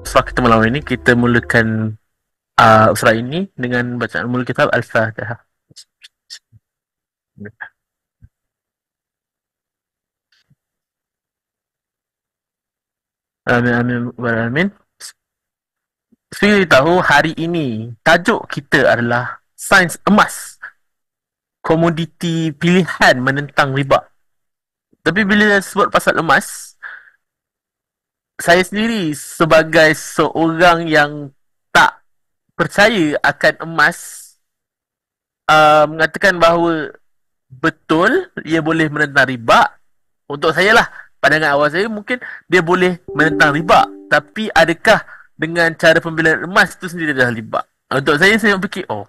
surah kita malam ini, kita mulakan surah ini dengan bacaan mula kitab Al-Fatihah. Amin, amin, amin. Saya tahu hari ini tajuk kita adalah Sains Emas, komoditi pilihan menentang riba. Tapi bila sebut pasal emas, saya sendiri sebagai seorang yang tak percaya akan emas, mengatakan bahawa betul ia boleh menentang riba. Untuk saya lah, pandangan awal saya mungkin dia boleh menentang riba, tapi adakah dengan cara pembelian emas itu sendiri adalah riba? Untuk saya fikir, oh,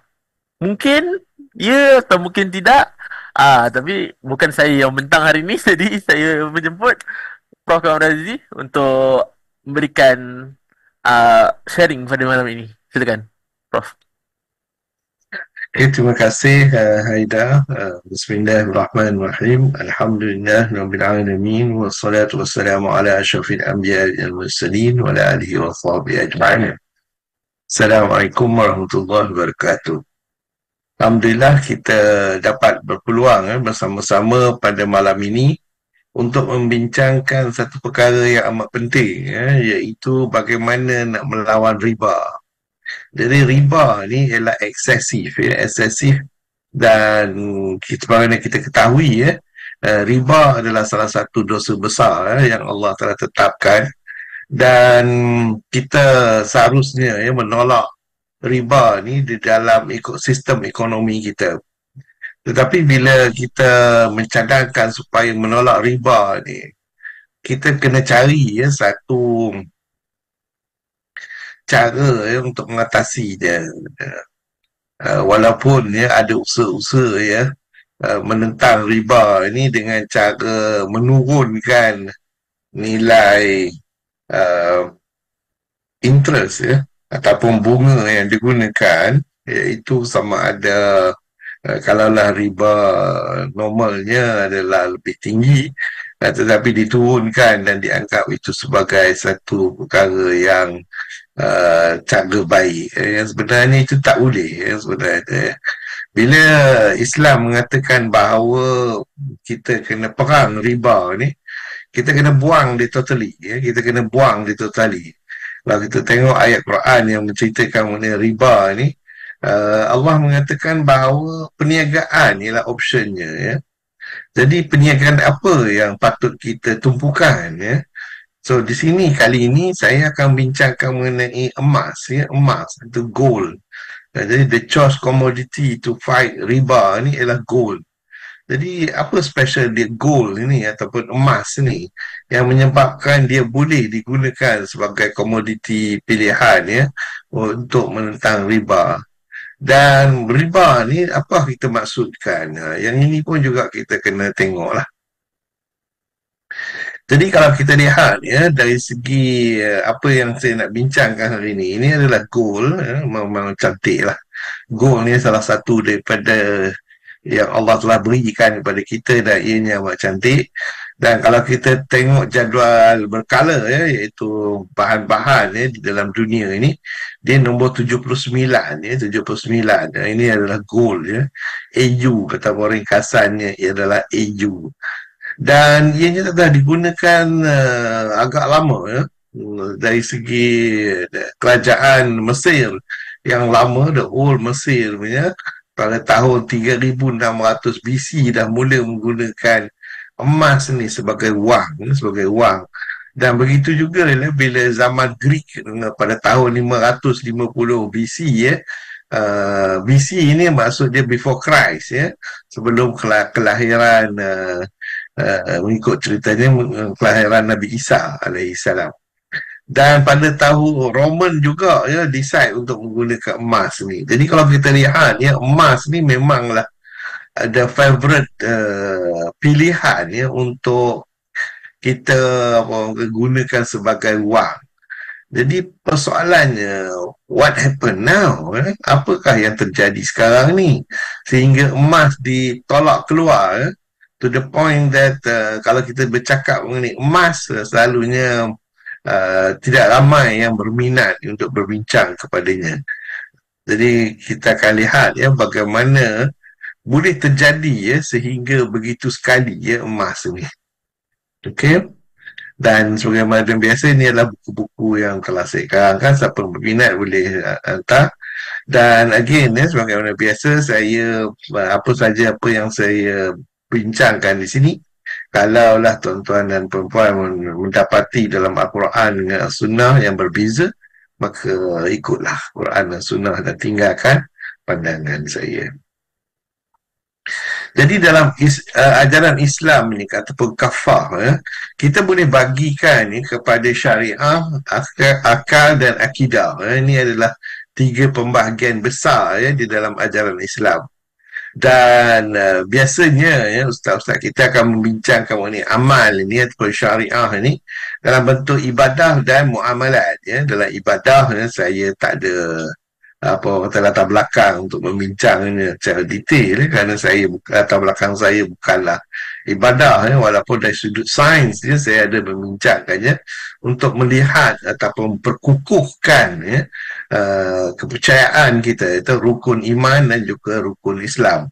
mungkin ya atau mungkin tidak. Tapi bukan saya yang mentang hari ini, jadi saya menjemput Prof. Kamal Razi untuk memberikan sharing pada malam ini. Silakan, Prof. Terima kasih Haida. Bismillahirrahmanirrahim. Alhamdulillah Rabbil Alamin. Wassalatu wassalamu ala asyrafil anbiya wal mursalin wa ala alihi wa sahbihi ajma'in. Assalamualaikum warahmatullahi wabarakatuh. Alhamdulillah kita dapat berpeluang bersama-sama pada malam ini untuk membincangkan satu perkara yang amat penting, iaitu bagaimana nak melawan riba. Jadi riba ni ialah eksesif, dan sebagaimana kita ketahui, riba adalah salah satu dosa besar yang Allah telah tetapkan, dan kita seharusnya menolak riba ni di dalam ekosistem ekonomi kita. Tetapi bila kita mencadangkan supaya menolak riba ni, kita kena cari satu cara untuk mengatasi dia. Walaupun ada usaha-usaha menentang riba ini dengan cara menurunkan nilai interest ataupun bunga yang digunakan, iaitu sama ada kalaulah riba normalnya adalah lebih tinggi, tetapi diturunkan dan dianggap itu sebagai satu perkara yang cara baik. Yang sebenarnya itu tak boleh. Sebenarnya bila Islam mengatakan bahawa kita kena perang riba ni, kita kena buang dia totally. Kita kena buang dia totally. Kalau kita tengok ayat Quran yang menceritakan mengenai riba ni, Allah mengatakan bahawa perniagaan ialah optionnya. Jadi perniagaan apa yang patut kita tumpukan? So di sini kali ini saya akan bincangkan mengenai emas, emas itu gold. Jadi the choice commodity to fight riba ni ialah gold. Jadi apa special dia gold ini ataupun emas ni yang menyebabkan dia boleh digunakan sebagai komoditi pilihan untuk menentang riba? Dan riba ni apa kita maksudkan? Yang ini pun juga kita kena tengoklah. Jadi kalau kita lihat dari segi apa yang saya nak bincangkan hari ini adalah gold. Memang cantik lah. Gold ni salah satu daripada yang Allah telah berikan kepada kita, dan ianya amat cantik. Dan kalau kita tengok jadual berkala, iaitu bahan-bahan di dalam dunia ini, dia nombor 79. 79. Ini adalah gold. AU, kata ringkasannya adalah AU. Dan ianya telah digunakan agak lama dari segi kerajaan Mesir yang lama, the old Mesir punya, pada tahun 3600 BC dah mula menggunakan emas ni sebagai wang. Dan begitu juga bila zaman Greek pada tahun 550 BC BC ini maksud dia before Christ, sebelum kelahiran mengikut ceritanya kelahiran Nabi Isa alaihissalam. Dan pada tahun Roman juga decide untuk menggunakan emas ni. Jadi kalau kita lihat emas ni memanglah ada favorite pilihan untuk kita gunakan sebagai wang. Jadi persoalannya, what happen now? Apakah yang terjadi sekarang ni sehingga emas ditolak keluar? To the point that kalau kita bercakap mengenai emas, selalunya tidak ramai yang berminat untuk berbincang kepadanya. Jadi kita akan lihat ya bagaimana boleh terjadi ya sehingga begitu sekali ya emas ini. Okey. Dan sebagaimana biasa ini adalah buku-buku yang klasik. Kan siapa yang berminat boleh hantar. Dan again ya sebagaimana biasa saya apa saja apa yang saya bincangkan di sini, kalaulah tuan-tuan dan perempuan mendapati dalam Al-Quran dengan Sunnah yang berbeza, maka ikutlah Quran dan Sunnah dan tinggalkan pandangan saya. Jadi dalam ajaran Islam ni ataupun kafah ya, kita boleh bagikan ni kepada syariah, akal dan akidah. Ini adalah 3 pembahagian besar ya di dalam ajaran Islam. Dan biasanya ya ustaz-ustaz kita akan membincangkan mengenai amal ini ataupun syariah ini dalam bentuk ibadah dan muamalat ya. Dalam ibadah ya, saya tak ada apa kata latar belakang untuk membincangnya secara detail kerana saya latar belakang saya bukanlah ibadah walaupun dari sudut sains saya ada membincangkannya untuk melihat ataupun perkukuhkan kepercayaan kita itu rukun iman dan juga rukun Islam.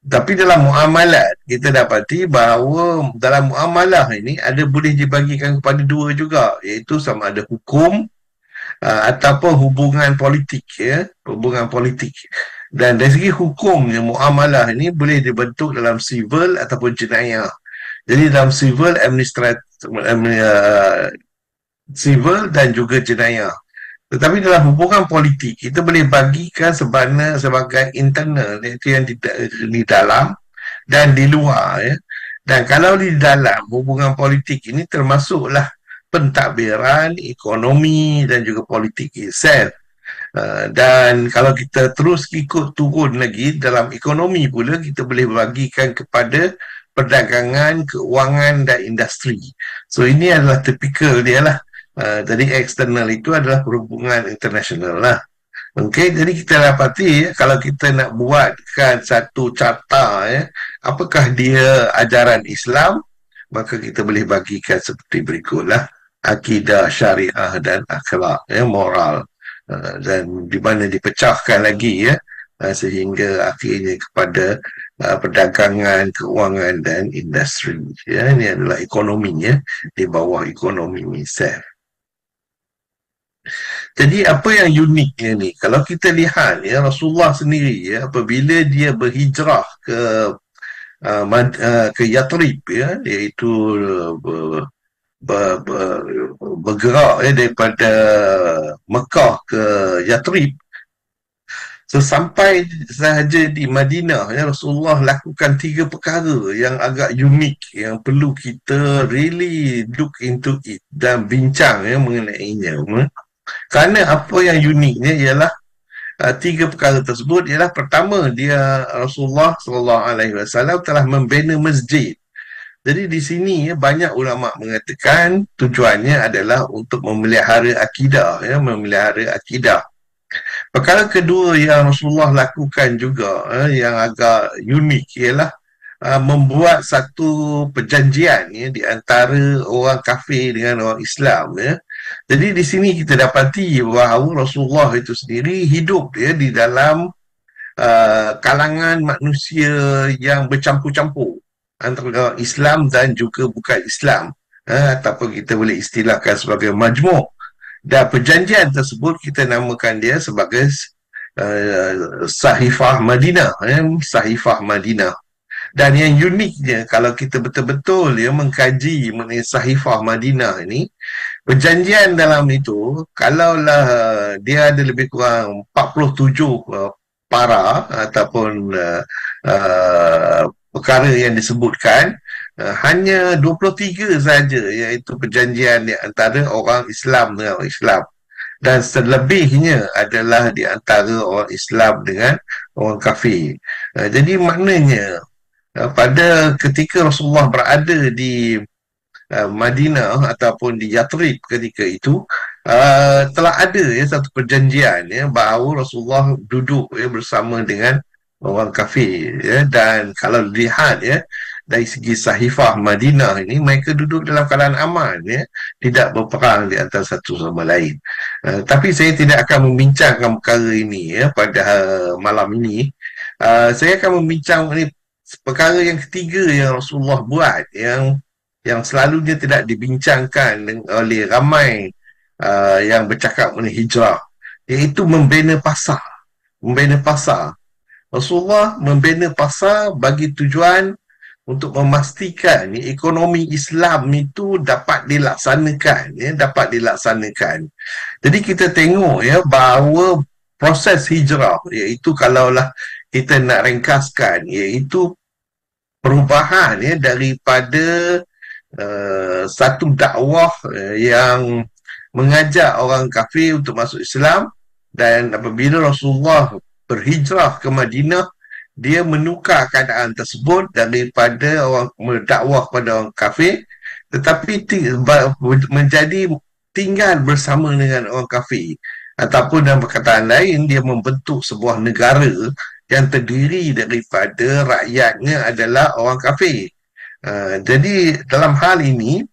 Tapi dalam muamalat kita dapati bahawa dalam muamalah ini ada boleh dibagikan kepada 2 juga, iaitu sama ada hukum ataupun hubungan politik ya, hubungan politik. Dan dari segi hukumnya muamalah ini boleh dibentuk dalam civil ataupun jenayah. Jadi dalam civil civil dan juga jenayah. Tetapi dalam hubungan politik kita boleh bagikan sebagai internal, iaitu yang di dalam dan di luar ya. Dan kalau di dalam hubungan politik ini termasuklah pentadbiran, ekonomi dan juga politik itself. Dan kalau kita terus ikut turun lagi dalam ekonomi pula, kita boleh bagikan kepada perdagangan, keuangan dan industri. So ini adalah typical dia lah. Jadi eksternal itu adalah perhubungan internasional lah. Okey, jadi kita dapati kalau kita nak buatkan satu carta apakah dia ajaran Islam, maka kita boleh bagikan seperti berikutlah: akidah, syariah dan akhlak moral, dan di mana dipecahkan lagi sehingga akhirnya kepada perdagangan, keuangan dan industri ini adalah ekonominya di bawah ekonomi itself. Jadi apa yang uniknya ni kalau kita lihat Rasulullah sendiri apabila dia berhijrah ke Yathrib iaitu bergerak daripada Mekah ke Yathrib. So sampai sahaja di Madinah Rasulullah lakukan 3 perkara yang agak unik yang perlu kita really look into it dan bincang mengenainya. Kerana apa yang uniknya ialah 3 perkara tersebut ialah pertama, dia Rasulullah SAW telah membina masjid. Jadi di sini banyak ulama mengatakan tujuannya adalah untuk memelihara akidah memelihara akidah. Perkara kedua yang Rasulullah lakukan juga yang agak unik ialah membuat satu perjanjian di antara orang kafir dengan orang Islam Jadi di sini kita dapati bahawa Rasulullah itu sendiri hidup di dalam kalangan manusia yang bercampur-campur antara Islam dan juga bukan Islam, ataupun kita boleh istilahkan sebagai majmuk. Dan perjanjian tersebut kita namakan dia sebagai Sahifah Madinah, Sahifah Madinah. Dan yang uniknya kalau kita betul-betul mengkaji mengenai Sahifah Madinah ini, perjanjian dalam itu kalaulah dia ada lebih kurang 47 para ataupun perkara yang disebutkan, hanya 23 saja iaitu perjanjian di antara orang Islam dengan orang Islam, dan selebihnya adalah di antara orang Islam dengan orang kafir. Jadi maknanya pada ketika Rasulullah berada di Madinah ataupun di Yathrib ketika itu, telah ada satu perjanjian bahawa Rasulullah duduk bersama dengan orang kafir dan kalau dilihat dari segi Sahifah Madinah ini, mereka duduk dalam keadaan aman, ya, tidak berperang di antara satu sama lain. Tapi saya tidak akan membincangkan perkara ini, ya, pada malam ini. Saya akan membincang ini perkara yang ketiga yang Rasulullah buat, yang selalunya tidak dibincangkan oleh ramai yang bercakap mengenai hijrah, iaitu membina pasar. Membina pasar. Rasulullah membina pasar bagi tujuan untuk memastikan ekonomi Islam itu dapat dilaksanakan, ya, dapat dilaksanakan. Jadi kita tengok, ya, bahawa proses hijrah, iaitu kalaulah kita nak ringkaskan, iaitu perubahan, ya, daripada satu dakwah yang mengajak orang kafir untuk masuk Islam, dan apabila Rasulullah berhijrah ke Madinah, dia menukar keadaan tersebut daripada orang berdakwah kepada orang kafir, tetapi menjadi tinggal bersama dengan orang kafir, ataupun dalam perkataan lain, dia membentuk sebuah negara yang terdiri daripada rakyatnya adalah orang kafir. Jadi dalam hal ini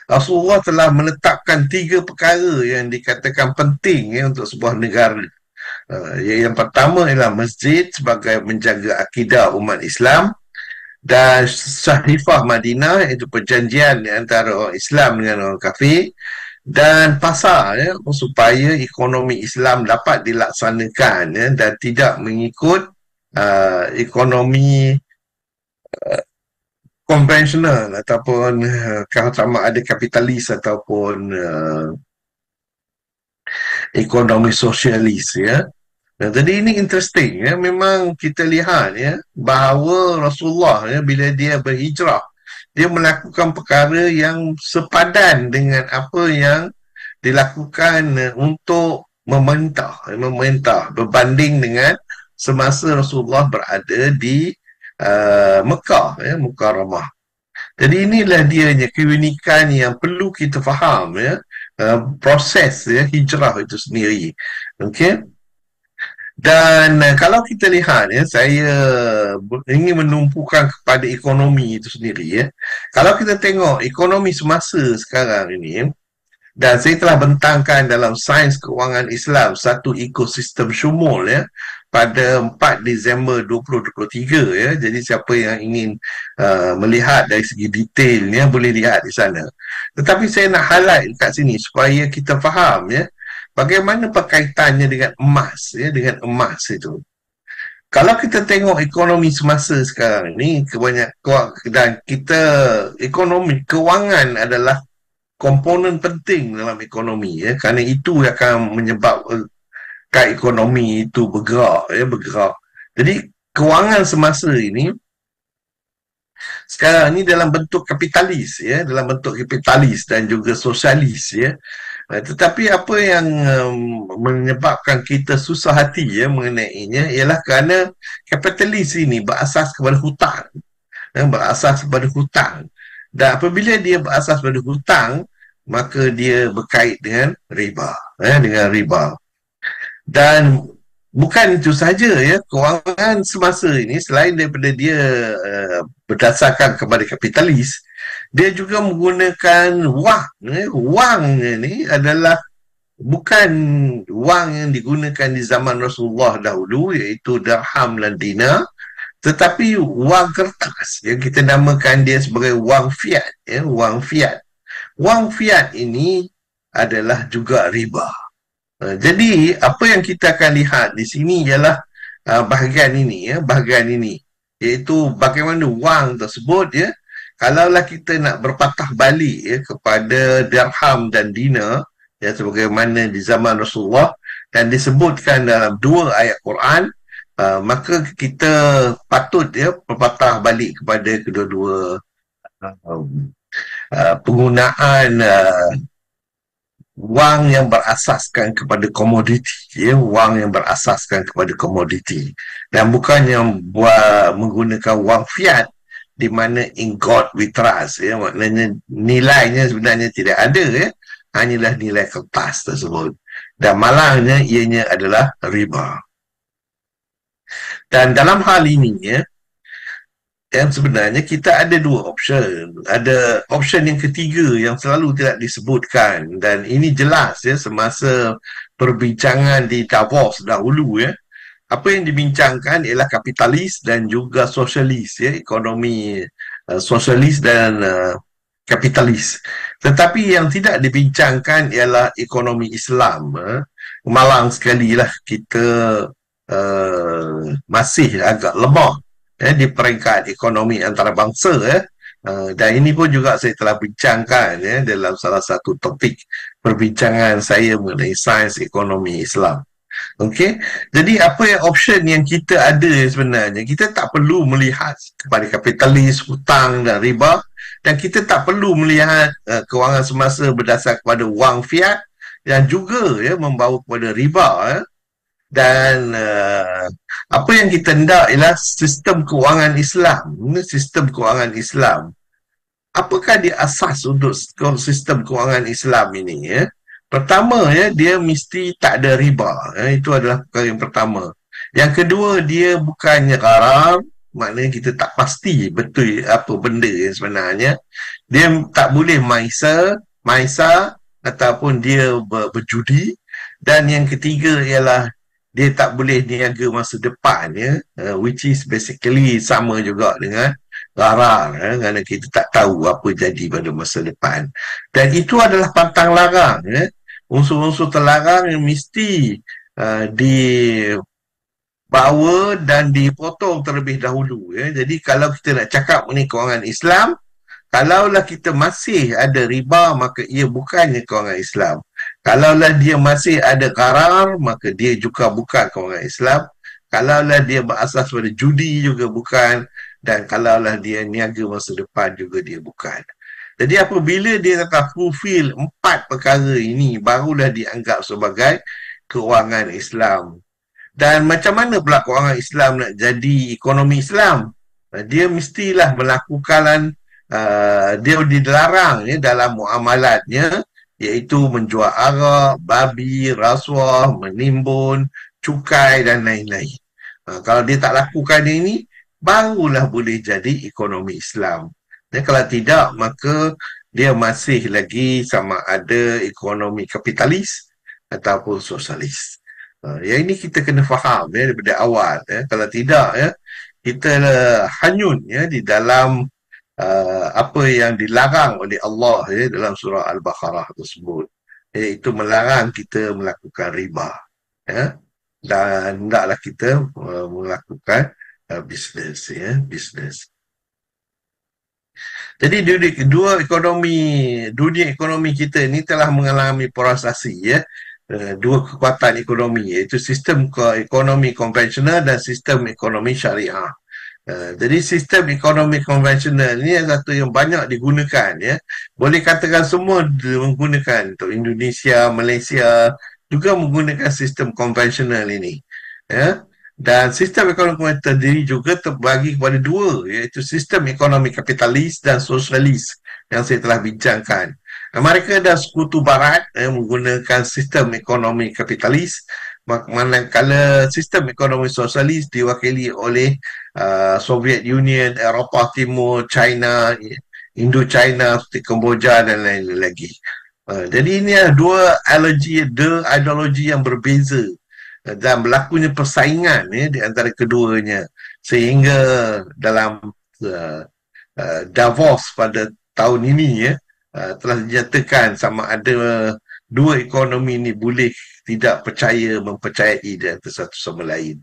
Rasulullah telah menetapkan 3 perkara yang dikatakan penting, ya, untuk sebuah negara. Yang pertama ialah masjid sebagai menjaga akidah umat Islam, dan Sahifah Madinah, iaitu perjanjian antara orang Islam dengan orang kafir, dan pasar, ya, supaya ekonomi Islam dapat dilaksanakan, ya, dan tidak mengikut ekonomi konvensional ataupun kalau sama ada kapitalis ataupun ekonomi sosialis, ya. Jadi ini interesting, ya. Memang kita lihat, ya, bahawa Rasulullah, ya, bila dia berhijrah, dia melakukan perkara yang sepadan dengan apa yang dilakukan untuk memerintah berbanding dengan semasa Rasulullah berada di Mekah, ya, Mukarramah. Jadi inilah dianya keunikan yang perlu kita faham, ya, proses, ya, hijrah itu sendiri. Okey. Dan kalau kita lihat, ya, saya ingin menumpukan kepada ekonomi itu sendiri, ya. Kalau kita tengok ekonomi semasa sekarang ini, dan saya telah bentangkan dalam Sains Kewangan Islam satu ekosistem syumul, ya, pada 4 Disember 2023, ya. Jadi siapa yang ingin melihat dari segi detailnya boleh lihat di sana. Tetapi saya nak highlight kat sini supaya kita faham, ya, bagaimana perkaitannya dengan emas, ya, dengan emas itu. Kalau kita tengok ekonomi semasa sekarang ni, dan kita ekonomi kewangan adalah komponen penting dalam ekonomi, ya, kerana itu akan menyebabkan ekonomi itu bergerak, ya, bergerak. Jadi kewangan semasa ini sekarang ni dalam bentuk kapitalis, ya, dalam bentuk kapitalis dan juga sosialis, ya. Tetapi apa yang menyebabkan kita susah hati, ya, mengenainya ialah kerana kapitalis ini berasas kepada hutang, ya, berasas kepada hutang. Dan apabila dia berasas pada hutang, maka dia berkait dengan riba, ya, dengan riba. Dan bukan itu saja, ya, kewangan semasa ini selain daripada dia berdasarkan kepada kapitalis, dia juga menggunakan wang, ya. Wang ini adalah bukan wang yang digunakan di zaman Rasulullah dahulu, iaitu dirham dan dinar, tetapi wang kertas yang kita namakan dia sebagai wang fiat, ya, wang fiat. Wang fiat ini adalah juga riba. Jadi apa yang kita akan lihat di sini ialah bahagian ini, ya, bahagian ini, iaitu bagaimana wang tersebut, ya, kalaulah kita nak berpatah balik, ya, kepada dirham dan dinar, ya, sebagaimana di zaman Rasulullah dan disebutkan dalam 2 ayat Quran, maka kita patut, ya, berpatah balik kepada kedua-dua penggunaan wang yang berasaskan kepada komoditi, ya, wang yang berasaskan kepada komoditi, dan bukan yang menggunakan wang fiat di mana in God we trust, ya, maknanya nilainya sebenarnya tidak ada, ya, hanyalah nilai kertas tersebut, dan malangnya ianya adalah riba. Dan dalam hal ini, ya, yang sebenarnya kita ada dua option. Ada option yang ketiga yang selalu tidak disebutkan, dan ini jelas ya semasa perbincangan di Davos dahulu ya. Apa yang dibincangkan ialah kapitalis dan juga sosialis ya, ekonomi sosialis dan kapitalis. Tetapi yang tidak dibincangkan ialah ekonomi Islam. Malang sekali lah kita masih agak lemah di peringkat ekonomi antarabangsa dan ini pun juga saya telah bincangkan dalam salah satu topik perbincangan saya mengenai sains ekonomi Islam. Okey, jadi apa yang option yang kita ada sebenarnya, kita tak perlu melihat kepada kapitalis, hutang dan riba, dan kita tak perlu melihat kewangan semasa berdasar kepada wang fiat yang juga membawa kepada riba dan apa yang kita hendak ialah sistem kewangan Islam. Sistem kewangan Islam, apakah dia asas untuk sistem kewangan Islam ini Pertama dia mesti tak ada riba. Itu adalah perkara yang pertama. Yang kedua, dia bukannya gharar, maknanya kita tak pasti betul apa benda yang sebenarnya. Dia tak boleh maisa ataupun dia berjudi. Dan yang ketiga ialah dia tak boleh niaga masa depan which is basically sama juga dengan gharar kerana kita tak tahu apa jadi pada masa depan. Dan itu adalah pantang larang unsur-unsur terlarang yang mesti dibawa dan dipotong terlebih dahulu Jadi kalau kita nak cakap mengenai kewangan Islam, kalaulah kita masih ada riba, maka ia bukannya kewangan Islam. Kalaulah dia masih ada gharar, maka dia juga bukan kewangan Islam. Kalaulah dia berasas pada judi, juga bukan. Dan kalaulah dia niaga masa depan, juga dia bukan. Jadi apabila dia telah fulfill 4 perkara ini, barulah dianggap sebagai kewangan Islam. Dan macam mana pula kewangan Islam nak jadi ekonomi Islam? Dia mestilah melakukan, dia dilarang dalam muamalatnya, iaitu menjual arak, babi, rasuah, menimbun, cukai dan lain-lain. Kalau dia tak lakukan ini, barulah boleh jadi ekonomi Islam. Dan kalau tidak, maka dia masih lagi sama ada ekonomi kapitalis ataupun sosialis. Yang ini kita kena faham daripada awal. Kalau tidak, kita hanyut di dalam apa yang dilarang oleh Allah dalam surah Al-Baqarah tersebut. Iaitu melarang kita melakukan riba. Dan hendaklah kita melakukan bisnes. Bisnes. Jadi dunia ekonomi kita ni telah mengalami polarisasi dua kekuatan ekonomi, iaitu sistem ekonomi konvensional dan sistem ekonomi syariah. Jadi sistem ekonomi konvensional ni satu yang banyak digunakan Boleh katakan semua menggunakan, untuk Indonesia, Malaysia juga menggunakan sistem konvensional ini. Dan sistem ekonomi terdiri juga terbagi kepada dua, iaitu sistem ekonomi kapitalis dan sosialis yang saya telah bincangkan. Mereka dan sekutu barat menggunakan sistem ekonomi kapitalis, manakala sistem ekonomi sosialis diwakili oleh Soviet Union, Eropah Timur, China, Indo-China seperti Kemboja dan lain-lain lagi. Jadi ini dua ideologi yang berbeza dan berlakunya persaingan di antara keduanya, sehingga dalam Davos pada tahun ini telah dinyatakan sama ada dua ekonomi ini boleh tidak mempercayai di antara satu sama lain.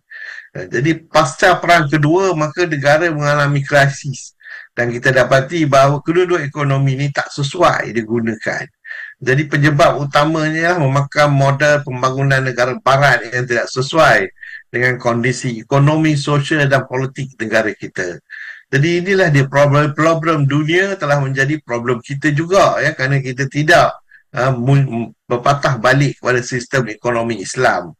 Jadi pasca perang kedua, maka negara mengalami krisis dan kita dapati bahawa kedua-dua ekonomi ini tak sesuai digunakan. Jadi penyebab utamanya memakan modal pembangunan negara barat yang tidak sesuai dengan kondisi ekonomi, sosial dan politik negara kita. Jadi inilah dia problem dunia telah menjadi problem kita juga kerana kita tidak berpatah balik kepada sistem ekonomi Islam.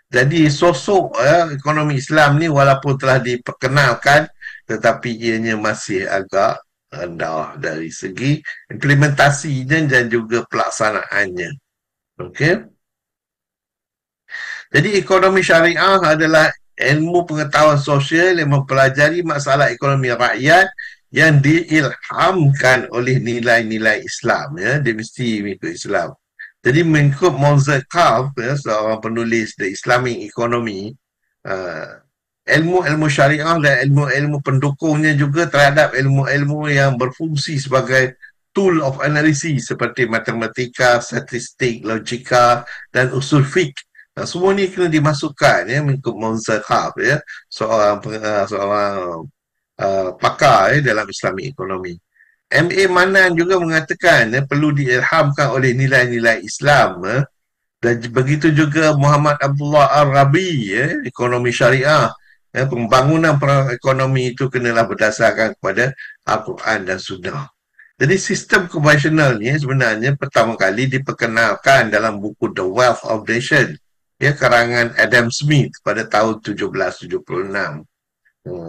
Jadi sosok ekonomi Islam ni walaupun telah diperkenalkan, tetapi ianya masih agak rendah dari segi implementasinya dan juga pelaksanaannya. Okey. Jadi ekonomi syariah adalah ilmu pengetahuan sosial yang mempelajari masalah ekonomi rakyat yang diilhamkan oleh nilai-nilai Islam, ya. Dia mesti mengikut Islam. Jadi mengikut Monzekaf, ya, seorang penulis The Islamic Economy, uh, ilmu-ilmu syariah dan ilmu-ilmu pendukungnya juga terhadap ilmu-ilmu yang berfungsi sebagai tool of analysis seperti matematika, statistik, logika dan usul fiqh. Semua ni kena dimasukkan, ya, mengikut Monzekaf, ya, seorang pakar, ya, dalam Islamic Economy. M.A. Manan juga mengatakan, ya, perlu diilhamkan oleh nilai-nilai Islam, ya. Dan begitu juga Muhammad Abdullah Al-Rabi, ya, ekonomi syariah, ya, pembangunan ekonomi itu kenalah berdasarkan kepada Al-Quran dan Sunnah. Jadi sistem konvensional ni sebenarnya pertama kali diperkenalkan dalam buku The Wealth of Nations, ya, karangan Adam Smith pada tahun 1776.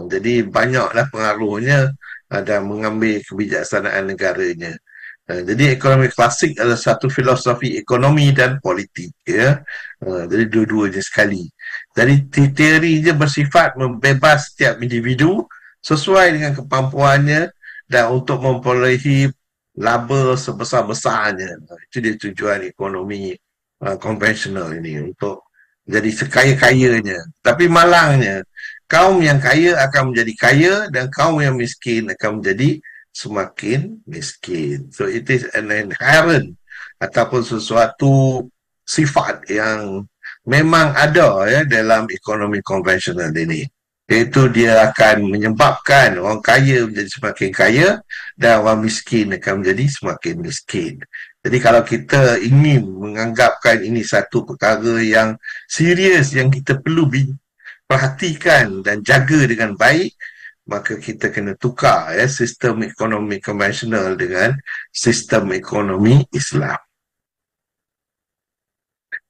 Jadi banyaklah pengaruhnya dan mengambil kebijaksanaan negaranya. Jadi ekonomi klasik adalah satu filosofi ekonomi dan politik, ya. Jadi dua-duanya sekali. Jadi teorinya bersifat membebas setiap individu sesuai dengan kemampuannya dan untuk memperolehi laba sebesar-besarnya. Itu dia tujuan ekonomi konvensional ini, untuk jadi sekaya-kayanya. Tapi malangnya, kaum yang kaya akan menjadi kaya dan kaum yang miskin akan menjadi semakin miskin. So it is an inherent ataupun sesuatu sifat yang memang ada, ya, dalam ekonomi konvensional ini. Iaitu dia akan menyebabkan orang kaya menjadi semakin kaya dan orang miskin akan menjadi semakin miskin. Jadi kalau kita ingin menganggapkan ini satu perkara yang serius yang kita perlu perhatikan dan jaga dengan baik, maka kita kena tukar, ya, sistem ekonomi konvensional dengan sistem ekonomi Islam.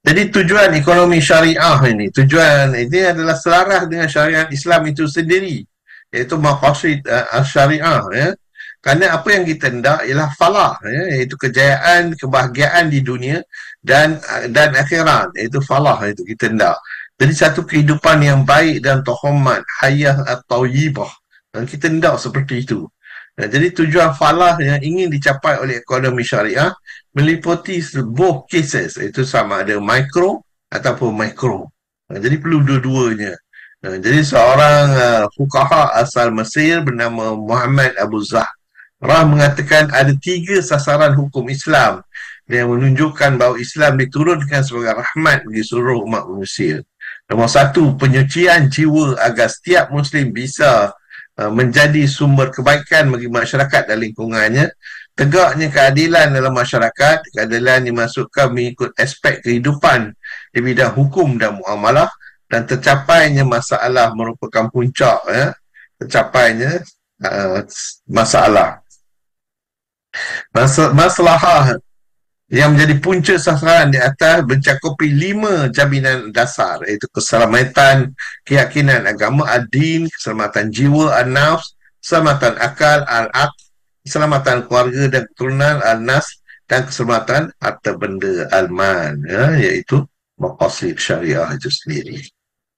Jadi tujuan ekonomi syariah ini, tujuan ini adalah selaras dengan syariat Islam itu sendiri, iaitu maqasid syariah, ya. Kerana apa yang kita hendak ialah falah, ya, iaitu kejayaan, kebahagiaan di dunia dan akhirat, iaitu falah itu kita hendak. Jadi satu kehidupan yang baik dan terhormat, hayah atau yibah, dan kita hendak seperti itu. Jadi tujuan falah yang ingin dicapai oleh ekonomi syariah meliputi both cases, iaitu sama ada mikro ataupun mikro. Jadi perlu dua-duanya. Jadi seorang fuqaha asal Mesir bernama Muhammad Abu Zahrah mengatakan ada 3 sasaran hukum Islam yang menunjukkan bahawa Islam diturunkan sebagai rahmat bagi seluruh umat manusia. Nombor 1, penyucian jiwa agar setiap Muslim bisa menjadi sumber kebaikan bagi masyarakat dan lingkungannya. Tegaknya keadilan dalam masyarakat, keadilan dimasukkan mengikut aspek kehidupan di bidang hukum dan muamalah, dan tercapainya masalah merupakan puncak, ya, tercapainya masalah. Masalah yang menjadi punca sasaran di atas mencakupi 5 jaminan dasar, iaitu keselamatan keyakinan agama ad-din, keselamatan jiwa an-nafs, keselamatan akal al-aql, keselamatan keluarga dan keturunan al-nas, dan keselamatan harta benda al-mal, ya, iaitu maqasid syariah itu sendiri.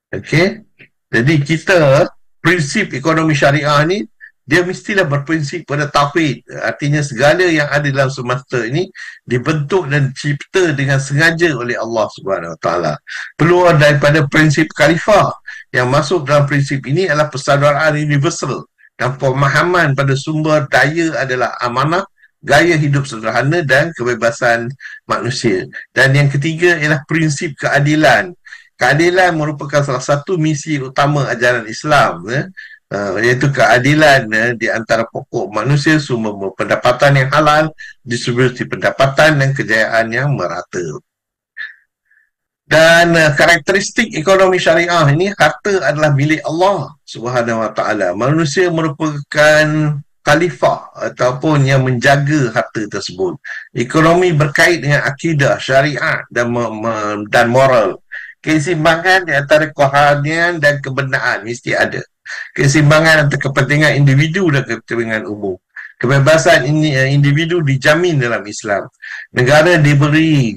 Okey, jadi kita prinsip ekonomi syariah ni dia mestilah berprinsip pada tauhid. Artinya segala yang ada dalam semesta ini dibentuk dan dicipta dengan sengaja oleh Allah Subhanahu Wa Taala. Keluar daripada prinsip khalifah, yang masuk dalam prinsip ini adalah persaudaraan universal dan pemahaman pada sumber daya adalah amanah, gaya hidup sederhana dan kebebasan manusia. Dan yang ketiga ialah prinsip keadilan. Keadilan merupakan salah satu misi utama ajaran Islam, ya. Iaitu keadilan, di antara pokok manusia, sumber pendapatan yang halal, distribusi pendapatan dan kejayaan yang merata. Dan karakteristik ekonomi syariah ini, harta adalah milik Allah Subhanahu Wa Taala. Manusia merupakan khalifah ataupun yang menjaga harta tersebut. Ekonomi berkait dengan akidah, syariat dan moral. Keseimbangan di antara kerohanian dan kebenaran mesti ada. Keseimbangan antara kepentingan individu dan kepentingan umum. Kebebasan individu dijamin dalam Islam. Negara diberi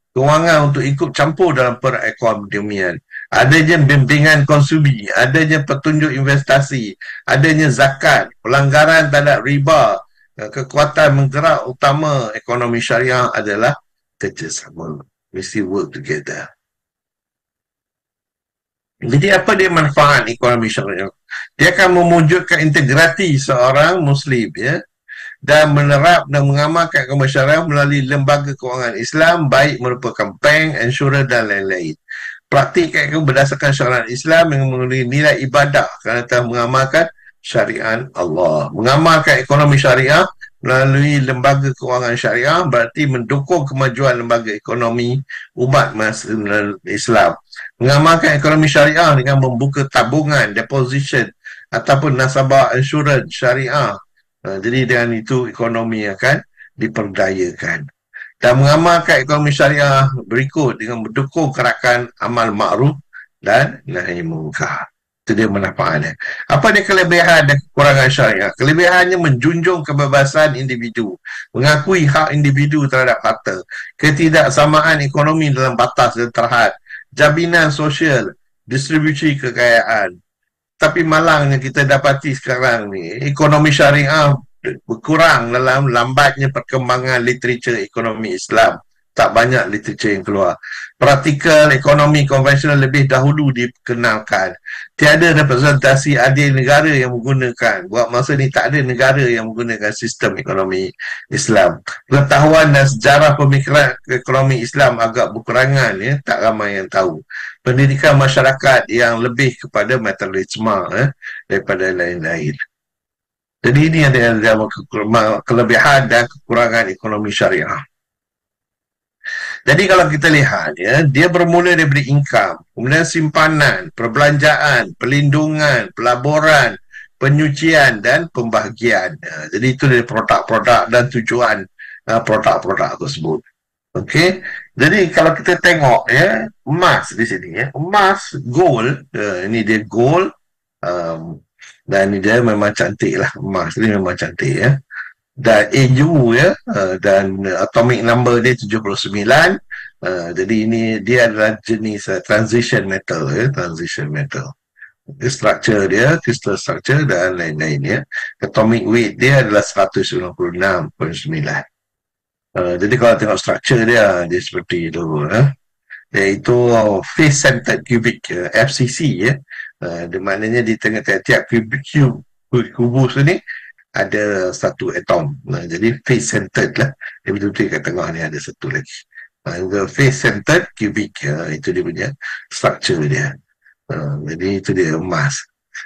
kewangan untuk ikut campur dalam perekonomian. adanya bimbingan konsumi, adanya petunjuk investasi, adanya zakat, pelanggaran terhadap riba, kekuatan menggerak utama ekonomi syariah adalah kerjasama. Mesti work together. Jadi apa dia manfaat ekonomi syariah? Dia akan mewujudkan integriti seorang Muslim, ya, dan menerap dan mengamalkan ekonomi syariah melalui lembaga kewangan Islam, baik merupakan bank, insurans dan lain-lain. Praktikkan itu berdasarkan syariat Islam yang menggunakan nilai ibadah kerana telah mengamalkan syariat Allah. Mengamalkan ekonomi syariah melalui lembaga kewangan syariah berarti mendukung kemajuan lembaga ekonomi umat Muslim Islam. Mengamalkan ekonomi syariah dengan membuka tabungan, deposition ataupun nasabah insurans syariah. Jadi dengan itu ekonomi akan diperdayakan. Dan mengamalkan ekonomi syariah berikut dengan mendukung gerakan amal makruf dan nahi munkar. Itu dia manfaatnya. Apa dia kelebihan dan kekurangan syariah? Kelebihannya menjunjung kebebasan individu, mengakui hak individu terhadap harta, ketidaksamaan ekonomi dalam batas dan terhad, jaminan sosial, distribusi kekayaan. Tapi malangnya kita dapati sekarang ni, ekonomi syariah berkurang dalam lambatnya perkembangan literatur ekonomi Islam. Tak banyak literatur yang keluar. Praktikal ekonomi konvensional lebih dahulu dikenalkan. Tiada representasi adil negara yang menggunakan. Buat masa ni tak ada negara yang menggunakan sistem ekonomi Islam. Pengetahuan dan sejarah pemikiran ekonomi Islam agak berkurangan, ya, tak ramai yang tahu. Pendidikan masyarakat yang lebih kepada materialisme, daripada lain-lain. Jadi ini ada kelebihan dan kekurangan ekonomi syariah. Jadi kalau kita lihat, ya, dia bermula daripada income, kemudian simpanan, perbelanjaan, pelindungan, pelaburan, penyucian dan pembahagian. Jadi itu dari produk-produk dan tujuan produk-produk tersebut. Okey. Jadi kalau kita tengok, ya, emas di sini, ya, emas, gold, ini dia gold, dan ini dia memang cantik lah, emas ni memang cantik, ya. Dan AU, ya, dan atomic number dia 79. Jadi ini dia adalah jenis transition metal, ya, transition metal. Structure dia, crystal structure dan lain-lain, ya. Atomic weight dia adalah 196.9. Jadi kalau tengok structure dia seperti itu, iaitu face-centered cubic, FCC, ya. Di maknanya di tengah tiap kubus ni ada satu atom. Jadi face-centered lah. Dia betul-betul kat tengah ni ada satu lagi. Face-centered cubic, itu dia punya structure dia. Jadi itu dia emas.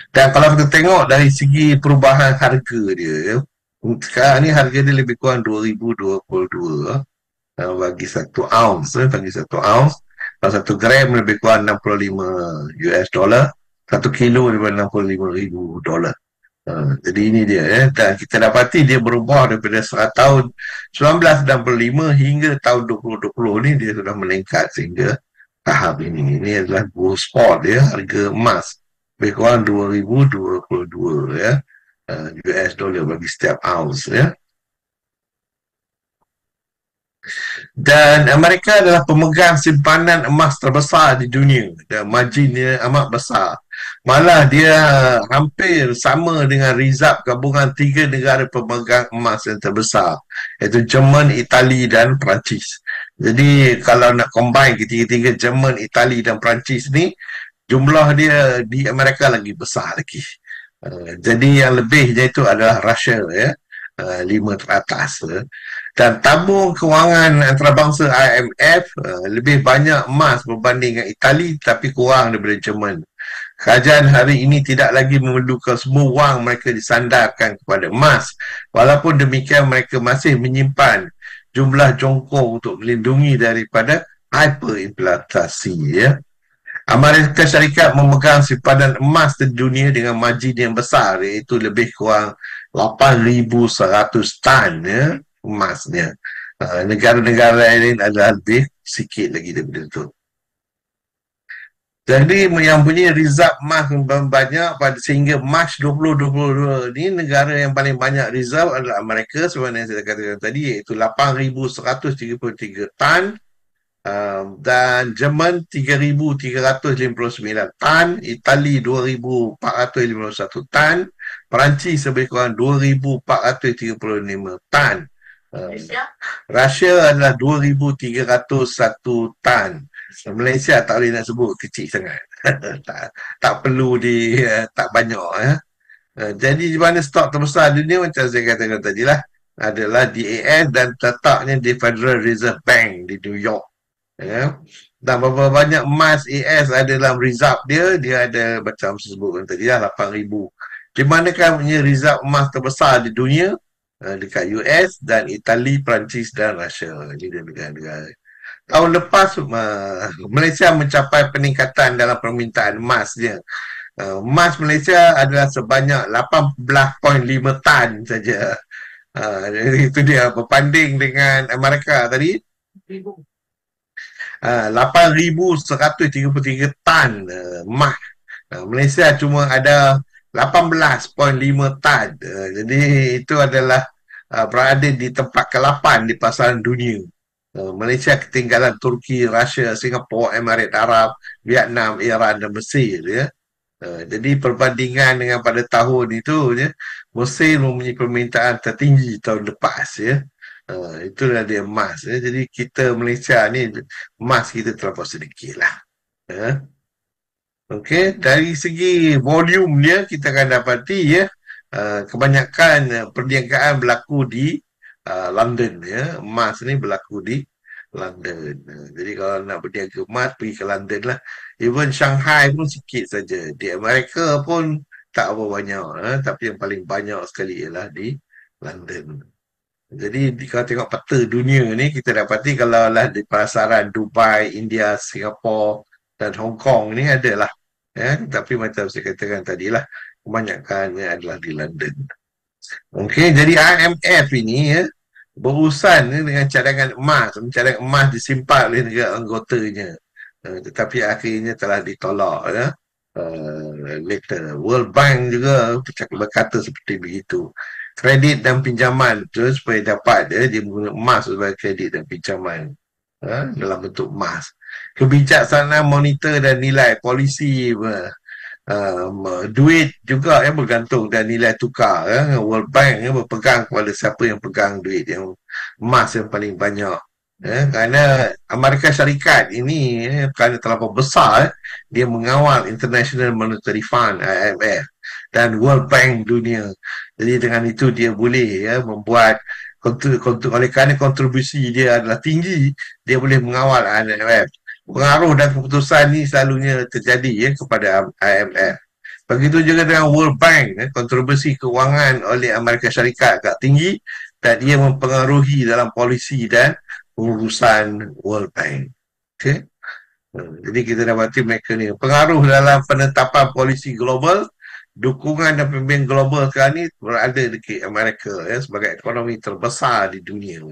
Dan kalau kita tengok dari segi perubahan harga dia, ya, sekarang ni harga dia lebih kurang 2,022 bagi 1 ounce, bagi 1 ounce. Kalau 1 gram lebih kurang 65 US dollar, 1 kilo lebih kurang 65,000 dolar. Jadi ini dia, ya. Dan kita dapati dia berubah daripada tahun 1965 hingga tahun 2020 ni dia sudah meningkat sehingga tahap ini. Ini adalah gold spot, ya, harga emas lebih kurang 2,022, ya, US dollar bagi setiap ounce, ya. Dan mereka adalah pemegang simpanan emas terbesar di dunia dan marginnya amat besar. Malah dia hampir sama dengan rizab gabungan 3 negara pemegang emas yang terbesar, iaitu Jerman, Itali dan Perancis. Jadi kalau nak combine ketiga-tiga Jerman, Itali dan Perancis ni, jumlah dia di Amerika lagi besar lagi. Jadi yang lebihnya itu adalah Russia, ya, 5 teratas, ya. Dan tabung kewangan antarabangsa IMF lebih banyak emas berbanding dengan Itali tapi kurang daripada Jerman. Kerajaan hari ini tidak lagi memerlukan semua wang mereka disandarkan kepada emas. Walaupun demikian mereka masih menyimpan jumlah jongkok untuk melindungi daripada hyperinflasi, ya. Amerika Syarikat memegang simpanan emas di dunia dengan margin yang besar, iaitu lebih kurang 8,100 tan, ya, emasnya. Negara-negara lain adalah lebih sikit lagi daripada itu. Jadi yang punya rizab emas banyak pada sehingga Mac 2022 ni, negara yang paling banyak rizab adalah Amerika, sebenarnya saya katakan tadi, iaitu 8,133 tan, Dan Jerman 3,359 tan, Itali 2,451 tan, Perancis lebih kurang 2,435 tan. Rusia adalah 2,301 tan. Malaysia tak boleh nak sebut, kecil sangat. tak perlu tak banyak. Jadi di mana stok terbesar dunia macam saya katakan tadi lah, adalah DAS dan letaknya di Federal Reserve Bank di New York. Dan berapa banyak emas AS ada dalam reserve dia ada macam saya sebutkan tadi lah 8,000. Di manakah punya reserve emas terbesar di dunia? Dekat US dan Itali, Perancis dan Rusia. Ini dia negara-negara. Tahun lepas Malaysia mencapai peningkatan dalam permintaan emas dia. Emas Malaysia adalah sebanyak 18.5 tan saja. Itu dia berbanding dengan Amerika tadi 8,133 tan emas. Malaysia cuma ada 18.5 tan. Jadi itu adalah berada di tempat ke-8 di pasaran dunia. Malaysia ketinggalan Turki, Rusia, Singapura, Emirat Arab, Vietnam, Iran dan Mesir. Jadi perbandingan dengan pada tahun itu, Mesir mempunyai permintaan tertinggi tahun lepas. Itulah dia emas. Jadi kita Malaysia ni emas kita terlalu sedikit lah. Okey, dari segi volume dia kita akan dapati kebanyakan perniagaan berlaku di London. Emas ni berlaku di London. Jadi kalau nak berniaga emas pergi ke London lah. Even Shanghai pun sikit saja. Di Amerika pun tak apa banyak. Tapi yang paling banyak sekali ialah di London. Jadi kalau tengok peta dunia ni, kita dapati kalau lah di pasaran Dubai, India, Singapura dan Hong Kong ni adalah. Tapi macam saya katakan tadilah, kebanyakannya adalah di London. Okey, jadi IMF ini berurusan dengan cadangan emas. Cadangan emas disimpan oleh negara anggotanya. Tetapi akhirnya telah ditolak. Later. World Bank juga berkata seperti begitu. Kredit dan pinjaman tu supaya dapat dia menggunakan emas sebagai kredit dan pinjaman dalam bentuk emas. Kebijaksanaan monitor dan nilai polisi duit juga bergantung dan nilai tukar. World Bank berpegang kepada siapa yang pegang duit yang emas yang paling banyak. Kerana Amerika Syarikat ini kerana terlalu besar, dia mengawal International Monetary Fund IMF dan World Bank dunia. Jadi dengan itu dia boleh membuat oleh kerana kontribusi dia adalah tinggi, dia boleh mengawal IMF. Pengaruh dan keputusan ni selalunya terjadi kepada IMF. Begitu juga dengan World Bank, kontribusi kewangan oleh Amerika Syarikat agak tinggi dan ia mempengaruhi dalam polisi dan pengurusan World Bank. Okay? Jadi kita dapati mereka ni pengaruh dalam penetapan polisi global, dukungan dan pembimbing global sekarang ni berada dekat Amerika sebagai ekonomi terbesar di dunia.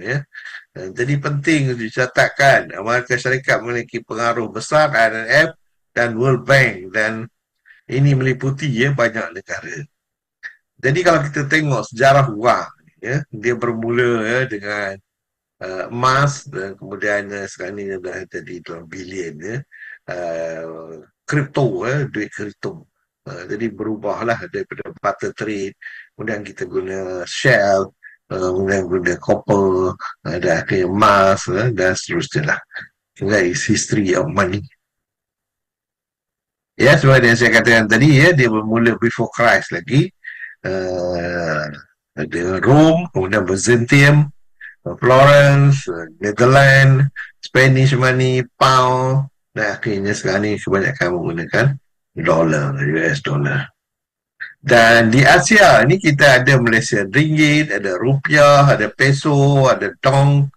Jadi penting untuk dicatatkan Amerika Syarikat memiliki pengaruh besar IMF dan World Bank dan ini meliputi banyak negara. Jadi kalau kita tengok sejarah wang dia bermula dengan emas dan kemudian sekarang ni dah jadi dalam bilion kripto duit kripto. Jadi berubahlah daripada barter trade, kemudian kita guna shell, kemudian guna copper, dan akhirnya emas dan seterusnya lah. That is history of money. Sebab yang saya katakan tadi dia bermula before Christ lagi. Ada Rome, kemudian Byzantium, Florence, Netherlands, Spanish money, pound, dan akhirnya sekarang ni kebanyakan menggunakan dolar, US dollar. Dan di Asia ni kita ada Malaysia ringgit, ada rupiah, ada peso, ada dong,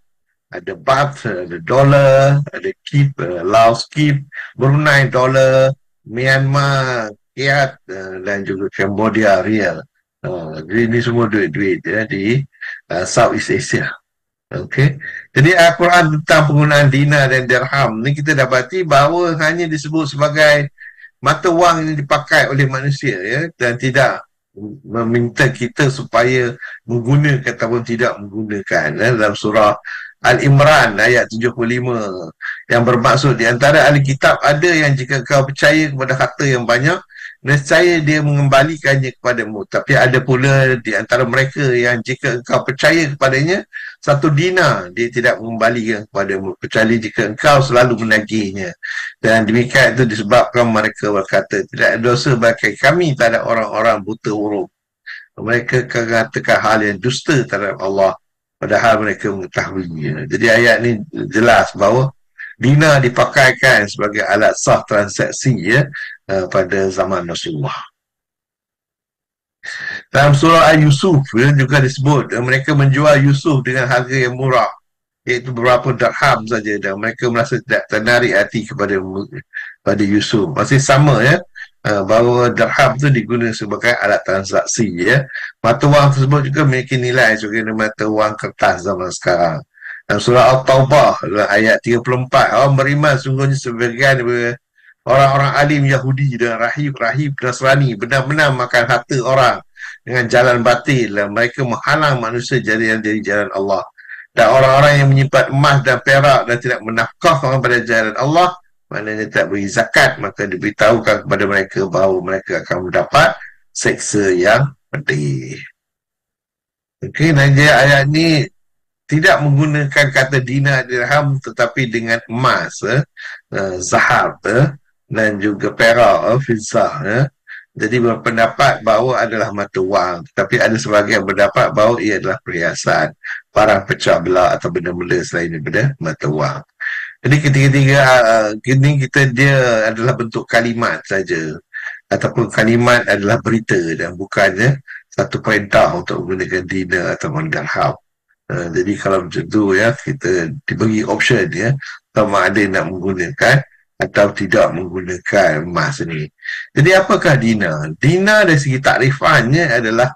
ada baht, ada dolar, ada kip, Laos kip, Brunei dolar, Myanmar kyat, dan juga Cambodia rial. Ini semua duit-duit di Southeast Asia. Okey. Jadi Al-Quran tentang penggunaan dinar dan dirham ni kita dapati bahawa hanya disebut sebagai mata wang yang dipakai oleh manusia dan tidak meminta kita supaya menggunakan ataupun tidak menggunakan. Dalam surah Al-Imran ayat 75 yang bermaksud di antara ahli kitab ada yang jika kau percaya kepada harta yang banyak, nescaya dia mengembalikannya kepadamu. Tapi ada pula di antara mereka yang jika engkau percaya kepadanya, 1 dinar dia tidak mengembalikan kepadamu, kecuali jika engkau selalu menagihnya. Dan demikian itu disebabkan mereka berkata, tidak ada dosa bagi kami tak ada orang-orang buta huruf. Mereka katakan hal yang dusta terhadap Allah, padahal mereka mengetahuinya. Jadi ayat ni jelas bahawa dinar dipakaikan sebagai alat sah transaksi pada zaman Rasulullah. Dalam surah Al-Yusuf juga disebut mereka menjual Yusuf dengan harga yang murah, iaitu beberapa dirham saja, dan mereka merasa tidak ternarik hati pada Yusuf. Masih sama bahawa dirham tu digunakan sebagai alat transaksi mata wang tersebut juga memiliki nilai sebagai mata wang kertas zaman sekarang. Dalam surah Al-Taubah ayat 34, orang beriman sungguhnya sebagian daripada orang-orang alim Yahudi dan rahib-rahib Nasrani benar-benar makan harta orang dengan jalan batil, dan mereka menghalang manusia dari jalan Allah. Dan orang-orang yang menyimpan emas dan perak dan tidak menafkahkan pada jalan Allah, maknanya tak beri zakat, maka diberitahukan kepada mereka bahawa mereka akan mendapat seksa yang pedih. Okey, dan dia ayat ni tidak menggunakan kata dinar dirham tetapi dengan emas, zahab dan juga perak, fizzah. Jadi berpendapat bahawa adalah mata wang, tetapi ada sebahagian berpendapat bahawa ia adalah perhiasan, barang pecah belah atau benda-benda selain daripada mata wang. Jadi ketiga-tiga kini kita dia adalah bentuk kalimat saja, ataupun kalimat adalah berita dan bukannya satu perintah untuk menggunakan dinar atau dirham. Jadi kalau macam tu kita diberi option sama ada nak menggunakan atau tidak menggunakan emas ni. Jadi apakah dinar? Dinar dari segi takrifannya adalah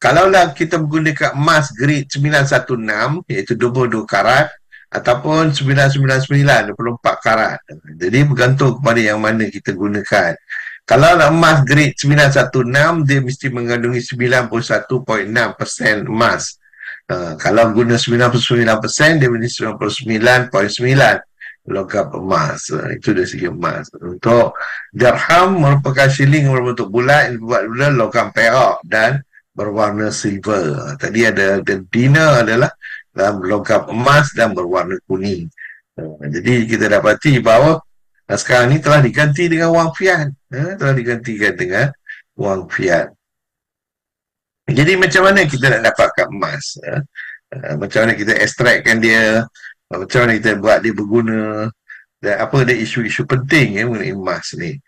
kalaulah kita menggunakan emas grade 916 iaitu 22 karat ataupun 999 24 karat. Jadi bergantung kepada yang mana kita gunakan. Kalau emas grade 916 dia mesti mengandungi 91.6% emas. Kalau guna 99% dia mesti 99.9 logam emas. Itu dari segi emas. Untuk dirham merupakan shilling berbentuk bulat, logam perak dan berwarna silver. Tadi ada dinar adalah dalam logam emas dan berwarna kuning. Jadi kita dapati bahawa sekarang ni telah diganti dengan wang fiat. Telah digantikan dengan wang fiat. Jadi macam mana kita nak dapatkan emas? Macam mana kita ekstrakkan dia? Macam mana kita buat dia berguna? Dan apa ada isu-isu penting mengenai emas ni?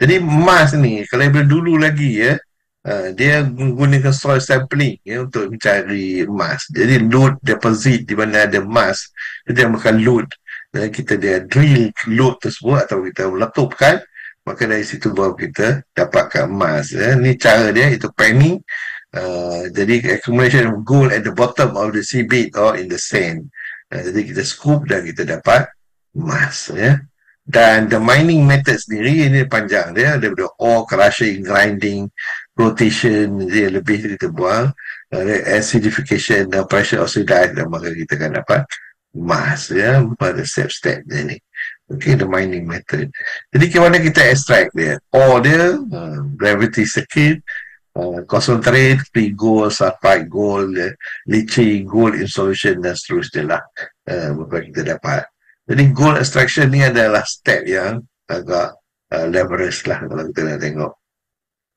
Jadi emas ni kalau daripada dulu lagi dia menggunakan soil sampling untuk mencari emas. Jadi load deposit di mana ada emas, dia bukan load. Kita dia drill load tersebut atau kita meletupkan, maka dari situ baru kita dapatkan emas. Ni cara dia, itu panning. Jadi accumulation of gold at the bottom of the seabed or in the sand. Jadi kita scoop dan kita dapat emas. Dan the mining method sendiri ini panjang dia, daripada ore crushing, grinding, rotation, dia lebih kita buang, acidification, pressure oxidize, dan maka kita akan dapat emas pada step-step dia ni. Okay, the mining method. Jadi bagaimana kita extract dia? Ore dia, gravity circuit, concentrate, free gold, sulfide gold, leaching, gold in solution dan seterusnya lah. Berapa kita dapat. Jadi gold extraction ni adalah step yang agak laborious lah kalau kita nak tengok.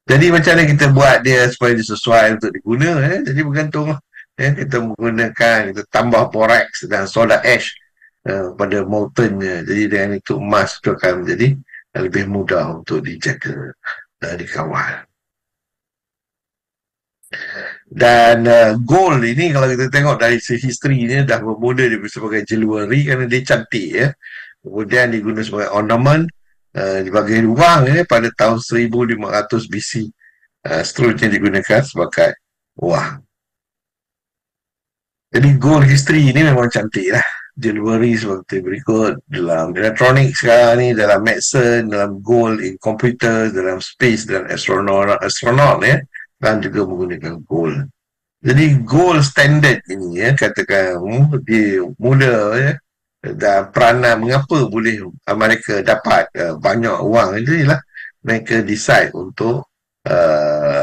Jadi macam mana kita buat dia supaya dia sesuai untuk diguna. Jadi bergantung kita menggunakan, kita tambah borax dan soda ash pada moltennya. Jadi dengan itu emas itu akan menjadi lebih mudah untuk dijaga dan dikawal. Dan gold ini kalau kita tengok dari history ni dah bermula dia sebagai jewelry kerana dia cantik kemudian digunakan sebagai ornament sebagai wang pada tahun 1500 BC. Seterusnya digunakan sebagai wang. Jadi gold history ni memang cantik lah. Jewelry seperti berikut dalam elektronik sekarang ni, dalam medicine, dalam gold in computer, dalam space, dalam astronaut kan juga menggunakan gold. Jadi gold standard ini katakan dia mula dan peranan mengapa boleh mereka dapat banyak wang itu ialah mereka decide untuk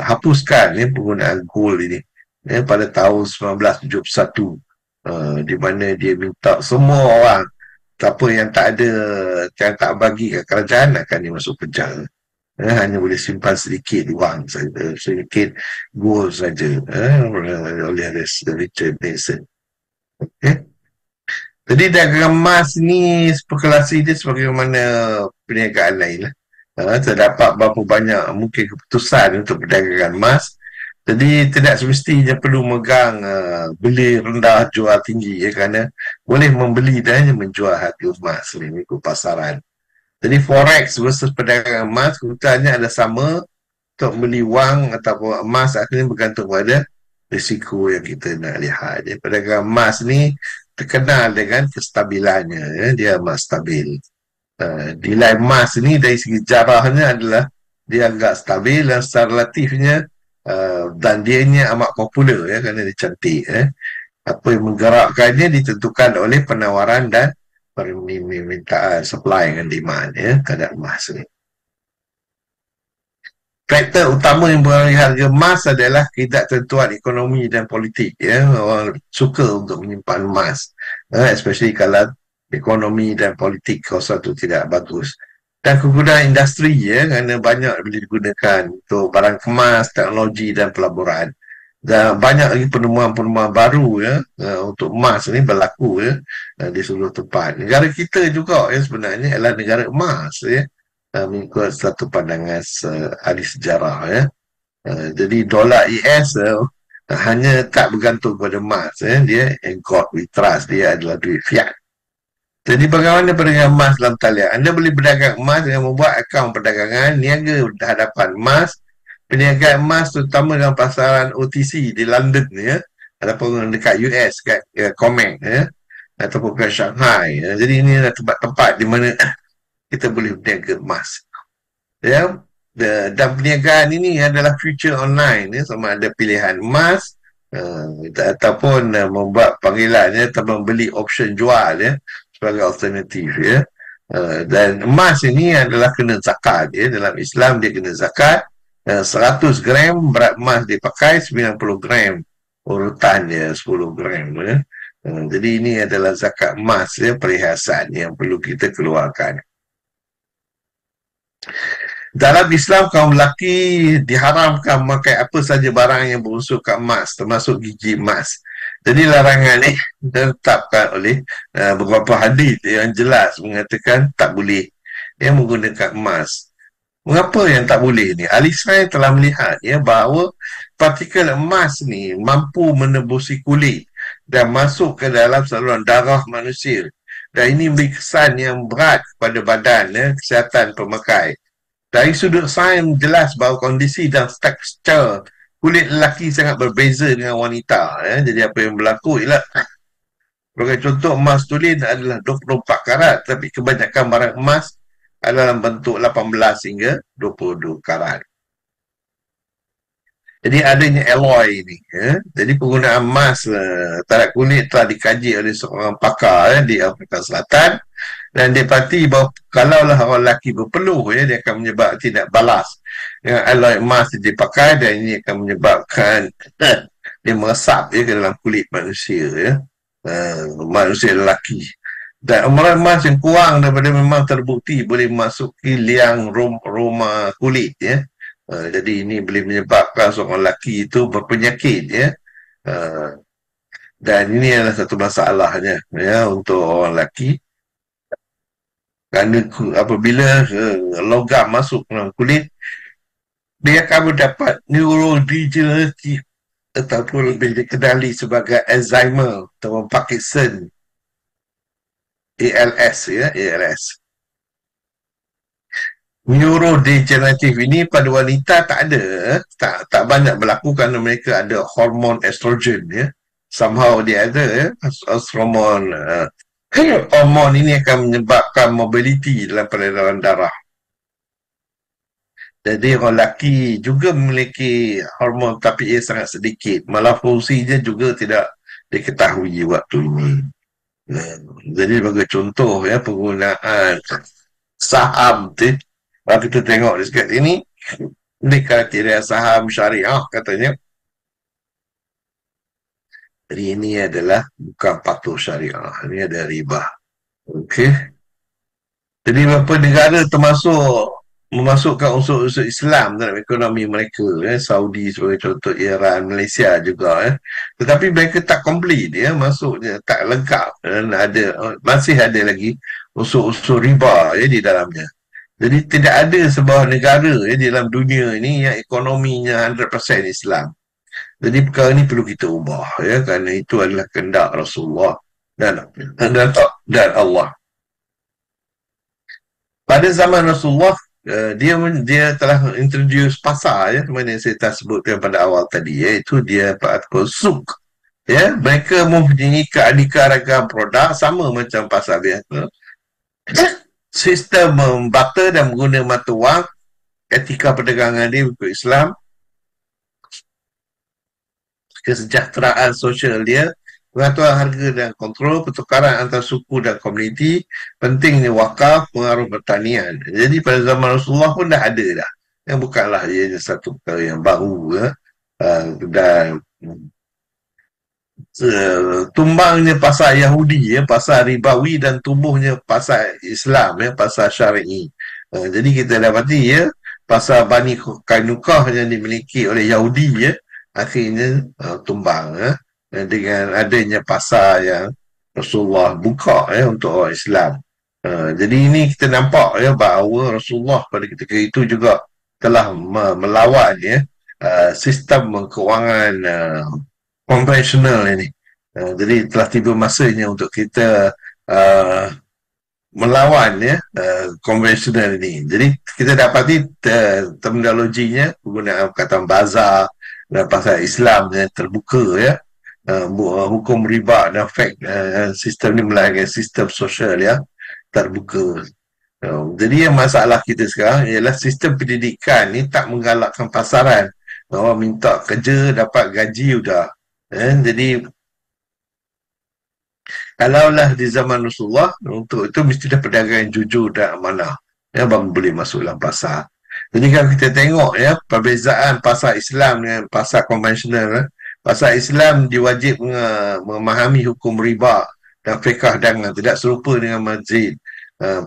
hapuskan penggunaan gold ini pada tahun 1971, di mana dia minta semua orang siapa yang tak ada, yang tak bagi ke kerajaan akan dimasuk penjara. Hanya boleh simpan sedikit wang saja, sedikit gold saja, oleh Richard Nixon. Okay. Jadi dagangan emas ni spekulasi dia sebagaimana perniagaan lain lah. Terdapat berapa banyak mungkin keputusan untuk perdagangan emas. Jadi tidak semestinya perlu megang beli rendah jual tinggi kerana boleh membeli dan menjual harga emas mengikut pasaran. Jadi forex versus perdagangan emas keputusannya ada sama untuk beli wang ataupun emas akhirnya bergantung pada risiko yang kita nak lihat. Perdagangan emas ni terkenal dengan kestabilannya, dia emas stabil. Nilai emas ni dari segi jarahnya adalah dia agak stabil dan secara relatifnya dan dia ni amat popular kerana dia cantik. Apa yang menggerakkannya ditentukan oleh penawaran dan permintaan, supply dan demand terhadap emas ni. Faktor utama yang mempengaruhi harga emas adalah ketidaktentuan ekonomi dan politik. Orang suka untuk menyimpan emas, especially kalau ekonomi dan politik kawasan itu tidak bagus. Dan kegunaan industri kerana banyak boleh digunakan untuk barang kemas, teknologi dan pelaburan. Dan banyak lagi penemuan-penemuan baru untuk emas ni berlaku di seluruh tempat. Negara kita juga sebenarnya adalah negara emas mengikut satu pandangan ahli sejarah jadi dolar US hanya tak bergantung pada emas dia God we trust, dia adalah duit fiat. Jadi bagaimana perdagangan emas dalam talian? Anda boleh berdagang emas dengan membuat akaun perdagangan niaga hadapan emas. Perniagaan emas terutama dalam pasaran OTC di London ataupun dekat US kat COMEX ataupun kat Shanghai. Jadi ini adalah tempat-tempat di mana kita boleh berniaga emas. Dan perniagaan ini adalah future online sama ada pilihan emas ataupun membuat panggilan atau membeli option jual sebagai alternatif dan emas ini adalah kena zakat dalam Islam dia kena zakat 100 gram berat emas dipakai 90 gram urutan dia 10 gram jadi ini adalah zakat emas perhiasan yang perlu kita keluarkan. Dalam Islam, kaum lelaki diharamkan memakai apa saja barang yang berunsurkan emas, termasuk gigi emas. Jadi larangan ini ditetapkan oleh beberapa hadis yang jelas mengatakan tak boleh menggunakan emas. Mengapa yang tak boleh ni? Ahli sains telah melihat bahawa partikel emas ni mampu menembusi kulit dan masuk ke dalam saluran darah manusia. Dan ini memberi kesan yang berat kepada badan kesihatan pemakai. Dari sudut sains jelas bahawa kondisi dan tekstur kulit lelaki sangat berbeza dengan wanita. Jadi apa yang berlaku ialah sebagai contoh emas tulen adalah 24 karat tapi kebanyakan barang emas adalah dalam bentuk 18 hingga 22 karat. Jadi adanya alloy ini. Jadi penggunaan emas terhadap kulit telah dikaji oleh seorang pakar di Afrika Selatan dan dia pasti bahawa kalaulah orang lelaki berpeluh dia akan menyebabkan tidak balas dengan alloy emas yang dipakai dan ini akan menyebabkan dia meresap ke dalam kulit manusia manusia lelaki. Dan amaran emas yang kurang daripada memang terbukti boleh memasuki liang roma kulit jadi ini boleh menyebabkan seorang lelaki itu berpenyakit dan ini adalah satu masalahnya untuk orang lelaki kerana apabila logam masuk dalam kulit dia akan mendapat neurodegenerative ataupun lebih dikenali sebagai Alzheimer atau Parkinson ALS ALS. Neurodegeneratif ini pada wanita tak ada, tak banyak berlaku kerana mereka ada hormon estrogen somehow dia ada hormon hormon ini akan menyebabkan mobility dalam peredaran darah. Jadi orang lelaki juga memiliki hormon tapi ia sangat sedikit. Malah fungsinya juga tidak diketahui waktu ini. Eh, Jadi sebagai contoh ya penggunaan saham tu. Kalau kita tengok di sekat ini, ini kriteria saham syariah katanya. Jadi ini adalah bukan patuh syariah. Ini ada riba. Okey. Jadi beberapa negara termasuk memasukkan unsur-unsur Islam dalam ekonomi mereka, Saudi sebagai contoh, Iran, Malaysia juga, tetapi mereka tak complete, masuknya tak lengkap dan masih ada lagi unsur-unsur riba di dalamnya. Jadi tidak ada sebuah negara di dalam dunia ini yang ekonominya 100% Islam. Jadi perkara ini perlu kita ubah, kerana itu adalah kehendak Rasulullah dan Allah. Pada zaman Rasulullah, dia telah introduce pasar, mana yang saya telah sebutkan pada awal tadi, iaitu dia pakai suk. Mereka mempunyai keanekaragaman produk sama macam pasar biasa. Sistem barter dan menggunakan mata wang, etika perdagangan dia ikut Islam, kesejahteraan sosial dia, pengaturan harga dan kontrol, pertukaran antar suku dan komuniti, pentingnya wakaf, pengaruh pertanian. Jadi pada zaman Rasulullah pun dah ada dah. Yang bukanlah ianya satu perkara yang baru. Dan tumbangnya pasar Yahudi, pasar ribawi, dan tumbuhnya pasar Islam, pasar syar'i. Jadi kita dapati pasar Bani Kainukah yang dimiliki oleh Yahudi akhirnya tumbang dengan adanya pasar yang Rasulullah buka untuk orang Islam. Jadi ini kita nampak bahawa Rasulullah pada ketika itu juga telah melawan sistem keuangan konvensional ini. Jadi telah tiba masanya untuk kita melawan konvensional ini. Jadi kita dapati terminologinya penggunaan perkataan bazar dan pasal Islam yang terbuka hukum riba dan sistem ini melahirkan sistem sosial terbuka. Jadi yang masalah kita sekarang ialah sistem pendidikan ni tak menggalakkan pasaran. Orang minta kerja dapat gaji sudah. Jadi kalaulah di zaman Rasulullah, untuk itu mesti ada perdagangan jujur dan amanah. Baru boleh masuk dalam pasar. Jadi kalau kita tengok perbezaan pasar Islam dengan pasar konvensional, pasar Islam diwajib memahami hukum riba dan fiqh dagangan, tidak serupa dengan masjid.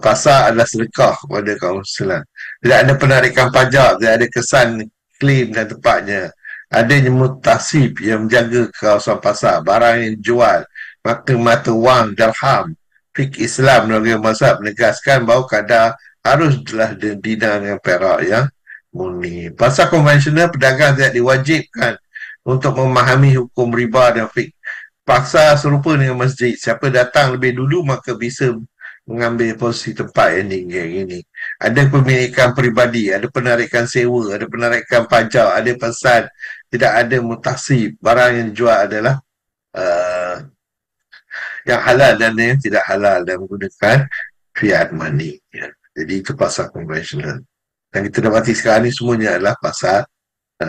Pasar adalah sedekah kepada kaum Islam. Tidak ada penarikan pajak, tidak ada kesan klaim dan tepatnya. Adanya mutasib yang menjaga kawasan pasar, barang yang dijual, mata wang dirham. Fiqh Islam dan mazhab menegaskan bahawa kadar haruslah dinar dengan perak yang murni. Pasar konvensional, pedagang tidak diwajibkan untuk memahami hukum riba dan fiqh. Pasar serupa dengan masjid. Siapa datang lebih dulu maka bisa mengambil posisi tempat yang ini. Ada pemilikan peribadi, ada penarikan sewa, ada penarikan pajak, ada pesan, tidak ada mutasib. Barang yang dijual adalah yang halal dan yang tidak halal dan menggunakan fiat money. Jadi itu pasar konvensional. Yang kita dapati sekarang ni semuanya adalah pasar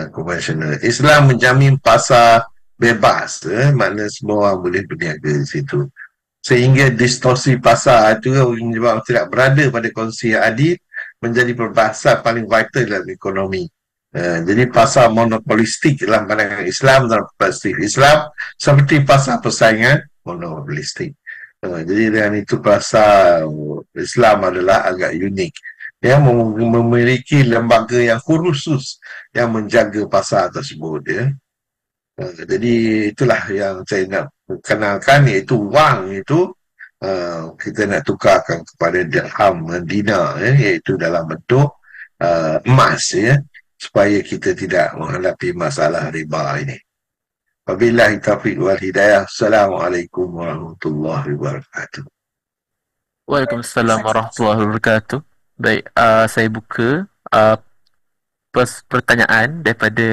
konvensional. Islam menjamin pasar bebas, makna semua orang boleh berniaga di situ. Sehingga distorsi pasar itu menyebabkan tidak berada pada kondisi yang adil menjadi perbahasan paling vital dalam ekonomi. Jadi pasar monopolistik dalam pandangan Islam, dalam perspektif Islam, seperti pasar persaingan monopolistik. Jadi dengan itu pasar Islam adalah agak unik. Memiliki lembaga yang khusus yang menjaga pasar tersebut. Jadi itulah yang saya nak kenalkan, iaitu wang itu kita nak tukarkan kepada dirham dinar, iaitu dalam bentuk emas, supaya kita tidak menghadapi masalah riba ini. Wabillahi taufiq wal hidayah. Assalamualaikum warahmatullahi wabarakatuh. Waalaikumsalam warahmatullahi wabarakatuh. Baik, saya buka pertanyaan daripada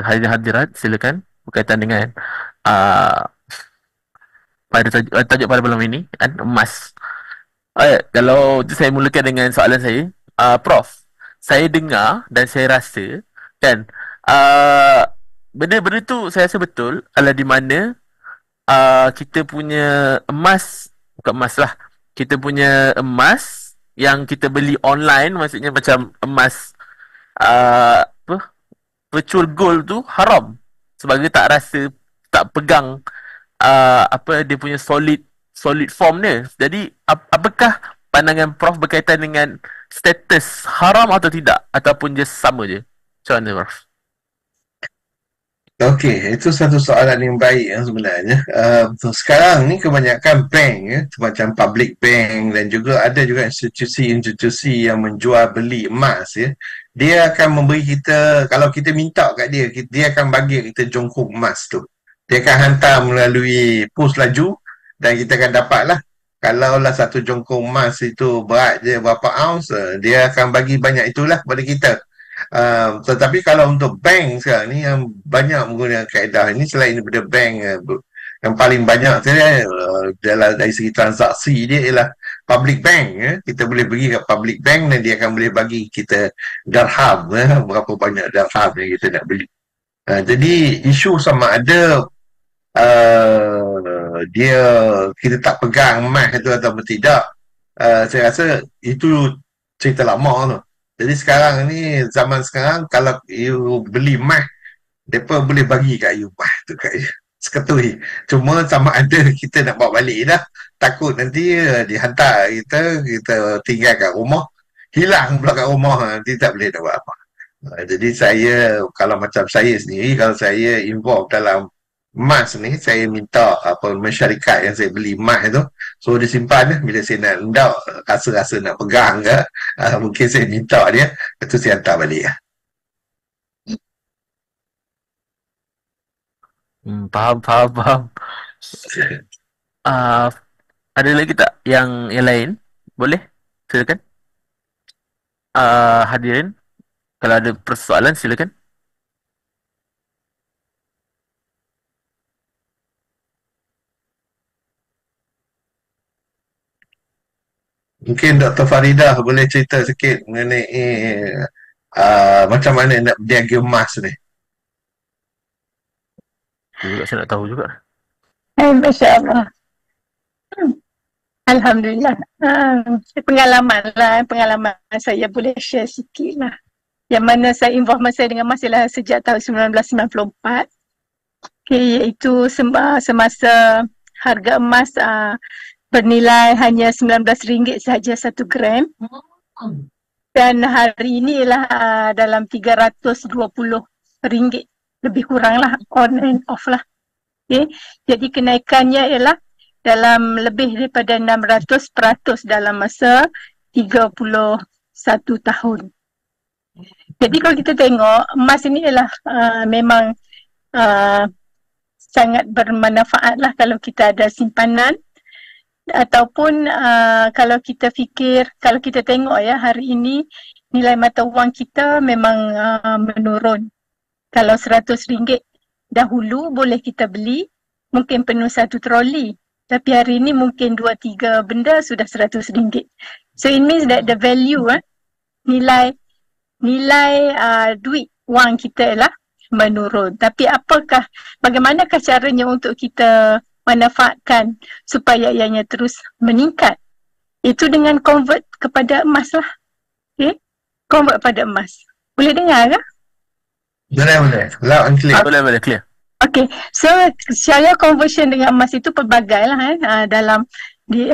hadirin-hadirat. Silakan berkaitan dengan pada tajuk pada malam ini, emas. Kalau saya mulakan dengan soalan saya, Prof, saya dengar dan saya rasa kan, uh, benda-benda tu saya rasa betul adalah di mana kita punya emas, bukan emas lah, kita punya emas yang kita beli online, maksudnya macam emas apa, virtual gold tu haram sebagai tak rasa, tak pegang apa dia punya solid form dia. Jadi apakah pandangan Prof berkaitan dengan status haram atau tidak, ataupun just sama je? Macam mana Prof? Okey, itu satu soalan yang baik sebenarnya. Sekarang ni kebanyakan bank macam public bank dan juga ada juga institusi-institusi yang menjual beli emas dia akan memberi kita, kalau kita minta kat dia, dia akan bagi kita jongkong emas tu. Dia akan hantar melalui pos laju dan kita akan dapatlah. Kalaulah satu jongkong emas itu berat je berapa ounce, dia akan bagi banyak itulah kepada kita. Tetapi kalau untuk bank sekarang ni yang banyak menggunakan kaedah ini, selain daripada bank yang paling banyak saya dalam dari segi transaksi dia ialah public bank. Kita boleh pergi ke public bank dan dia akan boleh bagi kita dirham, berapa banyak dirham yang kita nak beli. Jadi isu sama ada dia kita tak pegang emas itu atau tidak, saya rasa itu cerita lama tu. Jadi sekarang ni, zaman sekarang, kalau you beli emas, mereka boleh bagi kat you emas tu kat you seketui. Cuma sama ada kita nak bawa balik dah, takut nanti dihantar kita tinggal kat rumah, hilang pula kat rumah, nanti tak boleh nak buat apa. Jadi saya, kalau macam saya sendiri, kalau saya involve dalam emas ni, saya minta apa masyarakat yang saya beli emas tu, so dia simpan. Bila saya nak hendak rasa-rasa nak pegang ke, mungkin saya minta dia, lepas tu saya hantar balik lah. Faham. Uh, ada lagi tak yang lain? Boleh? Silakan. Hadirin, kalau ada persoalan silakan. Mungkin Dr. Faridah boleh cerita sikit mengenai macam mana nak berniaga emas ni. Juga saya nak tahu juga. Masya Allah. Alhamdulillah. Pengalaman saya boleh share sikit lah. Yang mana saya involvement saya dengan emas ialah sejak tahun 1994. Okay, iaitu semasa harga emas bernilai hanya RM19 sahaja 1 gram. Dan hari ini ialah dalam RM320. Lebih kurang lah, on and off lah. Okay. Jadi kenaikannya ialah dalam lebih daripada 600% dalam masa 31 tahun. Jadi kalau kita tengok, emas ini ialah memang sangat bermanfaat lah kalau kita ada simpanan. Ataupun kalau kita fikir, kalau kita tengok ya, hari ini nilai mata wang kita memang menurun. Kalau RM100 dahulu boleh kita beli mungkin penuh satu troli, tapi hari ini mungkin 2-3 benda sudah RM100. So it means that the value nilai duit wang kita ialah menurun. Tapi bagaimanakah caranya untuk kita manfaatkan supaya ianya terus meningkat? Itu dengan convert kepada emas lah. Okay? Convert pada emas. Boleh dengar ke? Boleh. Loud and clear. Boleh, clear. Okay, so cara conversion dengan emas itu pelbagai lah dalam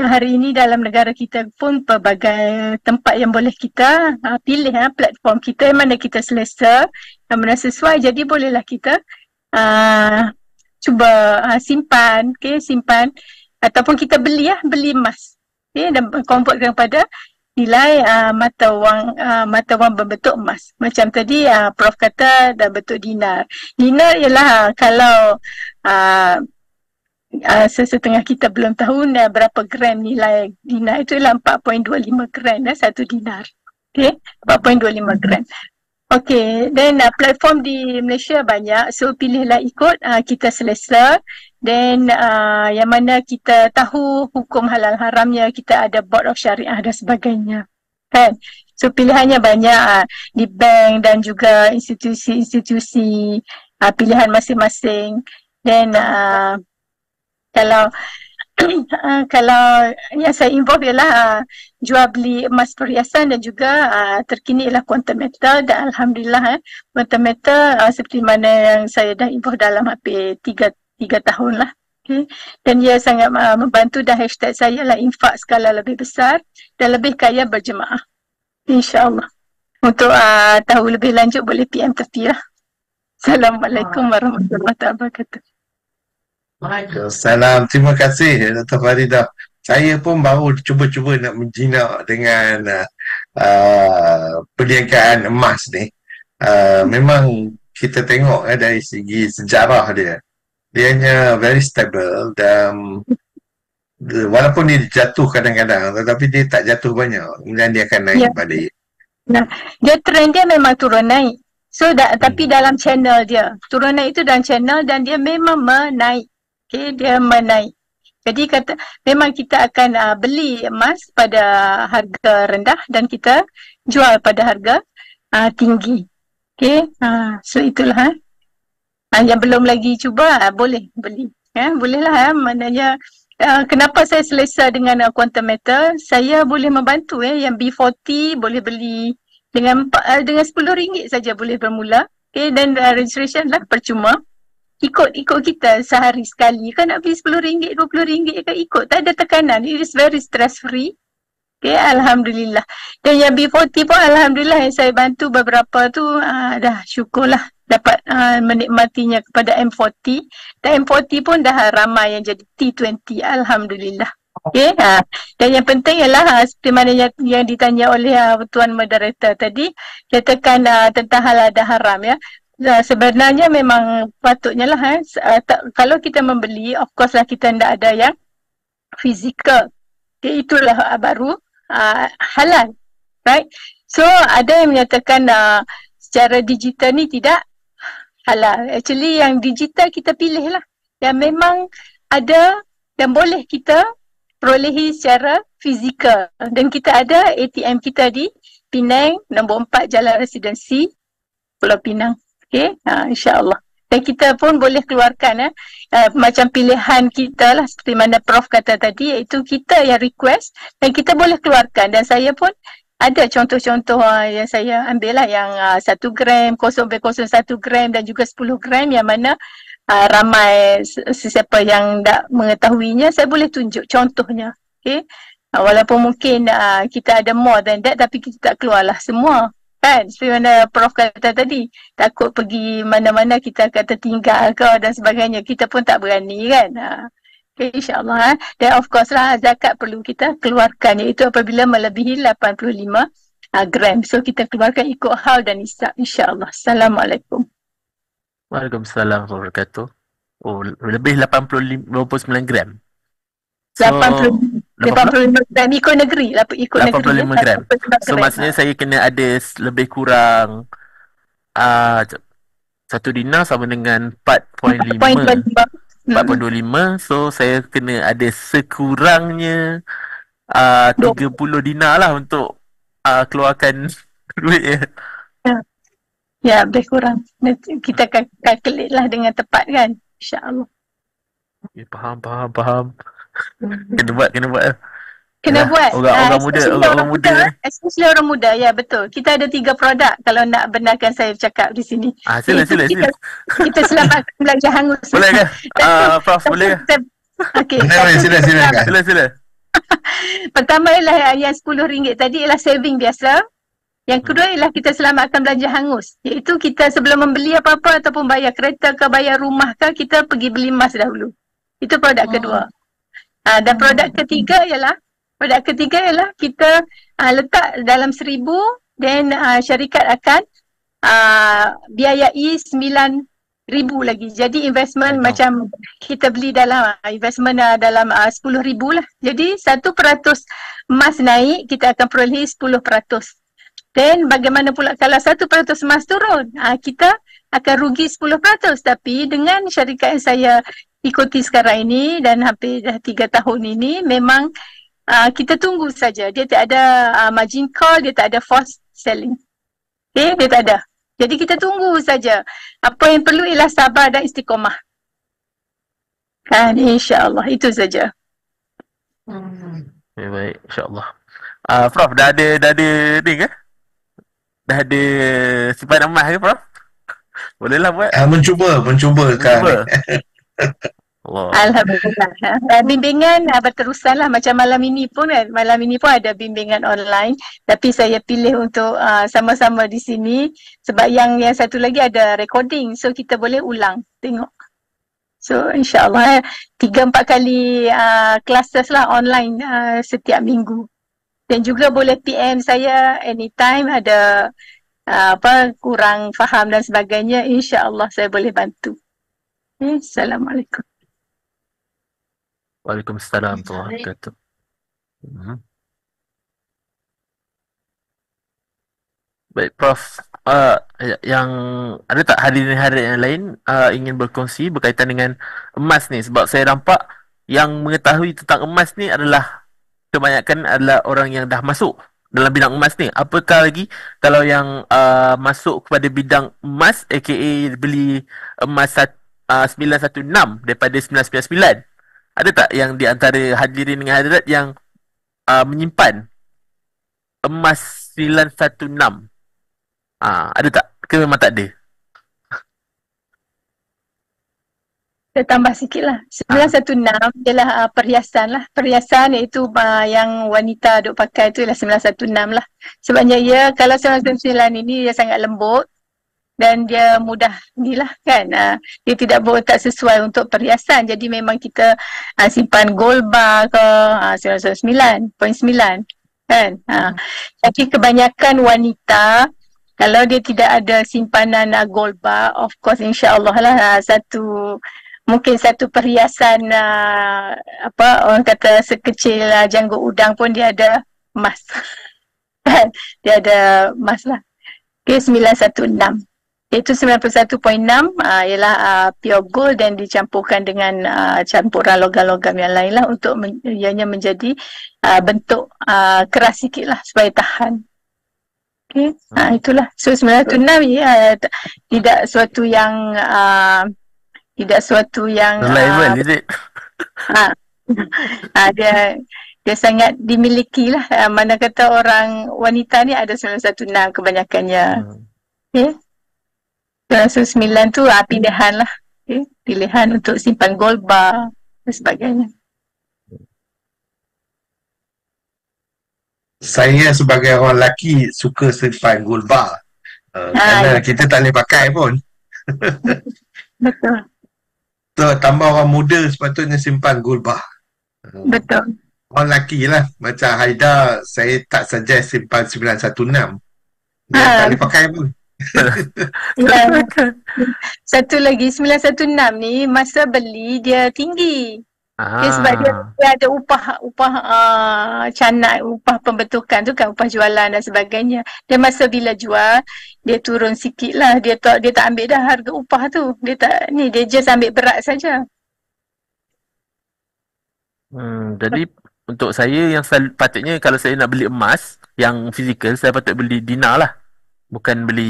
hari ini dalam negara kita pun pelbagai tempat yang boleh kita pilih platform kita yang mana kita selesa, yang mana sesuai. Jadi bolehlah kita cuba simpan ataupun kita beli emas, dan convert kepada nilai mata wang berbentuk emas. Macam tadi Prof kata dah bentuk dinar. Dinar ialah kalau sesetengah kita belum tahu berapa gram nilai dinar, itu ialah 4.25 gram satu dinar. Okay, 4.25 gram. Okay, dan platform di Malaysia banyak, so pilihlah ikut kita selesa. Dan yang mana kita tahu hukum halal haramnya, kita ada board of syariah dan sebagainya, kan. So pilihannya banyak di bank dan juga institusi-institusi pilihan masing-masing. Dan kalau kalau yang saya involve ialah jual beli emas perhiasan dan juga terkini ialah quantum metal, dan alhamdulillah quantum metal seperti mana yang saya dah involve dalam hampir 3 tahun lah. Okay. Dan ia sangat membantu, dan hashtag saya lah infak skala lebih besar dan lebih kaya berjemaah. InsyaAllah. Untuk tahu lebih lanjut boleh PM Tepi lah. Assalamualaikum warahmatullahi wabarakatuh. Waalaikumsalam. Terima kasih Dr. Faridah. Saya pun baru cuba-cuba nak menjinak dengan perniagaan emas ni. Memang kita tengok dari segi sejarah dia. Dia hanya very stable, dan walaupun dia jatuh kadang-kadang, tetapi dia tak jatuh banyak. Kemudian dia akan naik balik. Nah, dia trend dia memang turun naik. So tapi dalam channel dia. Turun naik itu dalam channel, dan dia memang menaik. Okay, dia menaik. Jadi memang kita akan beli emas pada harga rendah dan kita jual pada harga tinggi. Okay, so itulah. Yang belum lagi cuba boleh beli. Bolehlah. Maknanya kenapa saya selesa dengan quantum metal, saya boleh membantu. Yang B40 boleh beli dengan RM10 saja boleh bermula. Okay, dan registration lah percuma. Ikut kita sehari sekali. Kan nak beli RM10, RM20 kan ikut. Tak ada tekanan. It is very stress free. Okay, alhamdulillah. Dan yang B40 pun alhamdulillah yang saya bantu beberapa tu dah syukurlah dapat menikmatinya kepada M40. Dan M40 pun dah ramai yang jadi T20, alhamdulillah. Okay, dan yang penting ialah seperti mana yang ditanya oleh Tuan Moderator tadi, katakan tentang halal dan haram ya. Sebenarnya memang patutnya lah kalau kita membeli, of course lah kita tidak ada yang fizikal. Okay, itulah baru halal, right? So ada yang menyatakan secara digital ni tidak halal. Actually yang digital kita pilih lah, yang memang ada dan boleh kita perolehi secara fizikal. Dan kita ada ATM kita di Penang, nombor 4 Jalan Residensi, Pulau Pinang. Okay, insyaAllah. Dan kita pun boleh keluarkan macam pilihan kita lah, seperti mana Prof kata tadi, iaitu kita yang request dan kita boleh keluarkan. Dan saya pun ada contoh-contoh yang saya ambil lah, yang 1 gram, 0,01 gram dan juga 10 gram, yang mana ramai sesiapa yang tak mengetahuinya, saya boleh tunjuk contohnya. Okay? Walaupun mungkin kita ada more than that, tapi kita tak keluarlah semua. Kan? Seperti mana Prof kata tadi, takut pergi mana-mana kita akan tertinggal ke dan sebagainya. Kita pun tak berani kan. Okay, insyaAllah. Dan of course lah zakat perlu kita keluarkan, iaitu apabila melebihi 85 gram. So kita keluarkan ikut hal dan nisab, insyaAllah. Assalamualaikum. Waalaikumsalam warahmatullahi wabarakatuh. Oh, lebih 29 gram. So, 85 gram ikut negeri. Ikut 85 negeri, gram. So maksudnya saya kena ada lebih kurang 1 dinar sama dengan 4.25. 4.25. So saya kena ada sekurangnya 30 dinar lah untuk keluarkan duit ya. Ya, lebih kurang. Kita calculate lah dengan tepat kan, insyaAllah. Ya, faham. Kena buat. Kena buat. Orang muda. Especially orang muda, ya betul. Kita ada 3 produk kalau nak benarkan saya cakap di sini. Sila. Kita selamatkan belanja hangus. Boleh ke? Prof, boleh ke? Okey. Sila. Pertama ialah yang RM10 tadi ialah saving biasa. Yang kedua ialah kita selamatkan belanja hangus. Iaitu kita sebelum membeli apa-apa ataupun bayar kereta ke bayar rumah ke, kita pergi beli emas dahulu. Itu produk kedua. Dan produk ketiga ialah kita letak dalam 1,000 dan syarikat akan biayai 9,000 lagi. Jadi investment macam kita beli dalam investment dalam 10,000 lah. Jadi 1% emas naik, kita akan perolehi 10%. Dan bagaimana pula kalau 1% emas turun? Kita akan rugi 10%. Tapi dengan syarikat yang saya ikuti sekarang ini dan hampir dah 3 tahun ini, memang kita tunggu saja. Dia tak ada margin call, dia tak ada forced selling. Okay, dia tak ada. Jadi kita tunggu saja. Apa yang perlu ialah sabar dan istiqomah. Kan, insya-Allah itu saja. Ya, baik, insya-Allah. Prof, dah ada ni ke? Dah ada simpanan emas ke, Prof? Bolehlah buat. Mencuba kan. Cuba. Allah. Alhamdulillah. Bimbingan berterusan lah macam malam ini pun kan. Malam ini pun ada bimbingan online. Tapi saya pilih untuk sama-sama di sini. Sebab yang satu lagi ada recording. So kita boleh ulang tengok. So insyaAllah 3-4 kali classes lah online setiap minggu. Dan juga boleh PM saya anytime ada kurang faham dan sebagainya. InsyaAllah saya boleh bantu. Assalamualaikum. Waalaikumsalam warahmatullahi wabarakatuh. Baik, Prof. Yang ada tak hadirin-hadirin yang lain ingin berkongsi berkaitan dengan emas ni? Sebab saya nampak yang mengetahui tentang emas ni adalah kebanyakan adalah orang yang dah masuk dalam bidang emas ni. Apatah lagi kalau yang masuk kepada bidang emas, aka beli emas 916 daripada 999. Ada tak yang di antara hadirin dengan hadirat yang menyimpan emas 916? Ada tak? Ke memang tak ada? Saya tambah sikit lah. 916 ialah perhiasan lah. Perhiasan iaitu yang wanita duk pakai tu ialah 916 lah. Sebabnya kalau 999 ini dia sangat lembut dan dia mudah ni lah kan. Dia tak sesuai untuk perhiasan. Jadi memang kita simpan gold bar ke 999.9 kan. Jadi kebanyakan wanita kalau dia tidak ada simpanan gold bar, of course insya-Allah lah mungkin satu perhiasan orang kata sekecil janggut udang pun dia ada emas. Dia ada emas lah. Okay, 916. Iaitu 91.6 ialah pure gold dan dicampurkan dengan campuran logam-logam yang lain lah untuk ianya menjadi bentuk keras sikit lah supaya tahan. Okay. Itulah. So 916 tidak suatu yang reliable, is it? Dia sangat dimiliki lah. Mana kata orang wanita ni ada 916 kebanyakannya. Okay. 999 tu pilihan lah. Okay. Pilihan untuk simpan gold bar dan sebagainya. Saya sebagai orang lelaki suka simpan gold bar. Kerana kita tak boleh pakai pun. Betul. So, tambah orang muda sepatutnya simpan gold bar. Betul. Orang lelaki lah. Macam Haida, saya tak suggest simpan 916. Dia tak boleh pakai pun. Satu lagi 916 ni masa beli dia tinggi. Sebab dia ada upah canak, upah pembentukan tu kan, upah jualan dan sebagainya. Dan masa bila jual dia turun sikit lah. Dia tak ambil dah harga upah tu. Dia just ambil berat saja. Jadi untuk saya yang patutnya kalau saya nak beli emas yang fizikal, saya patut beli dinar lah. Bukan beli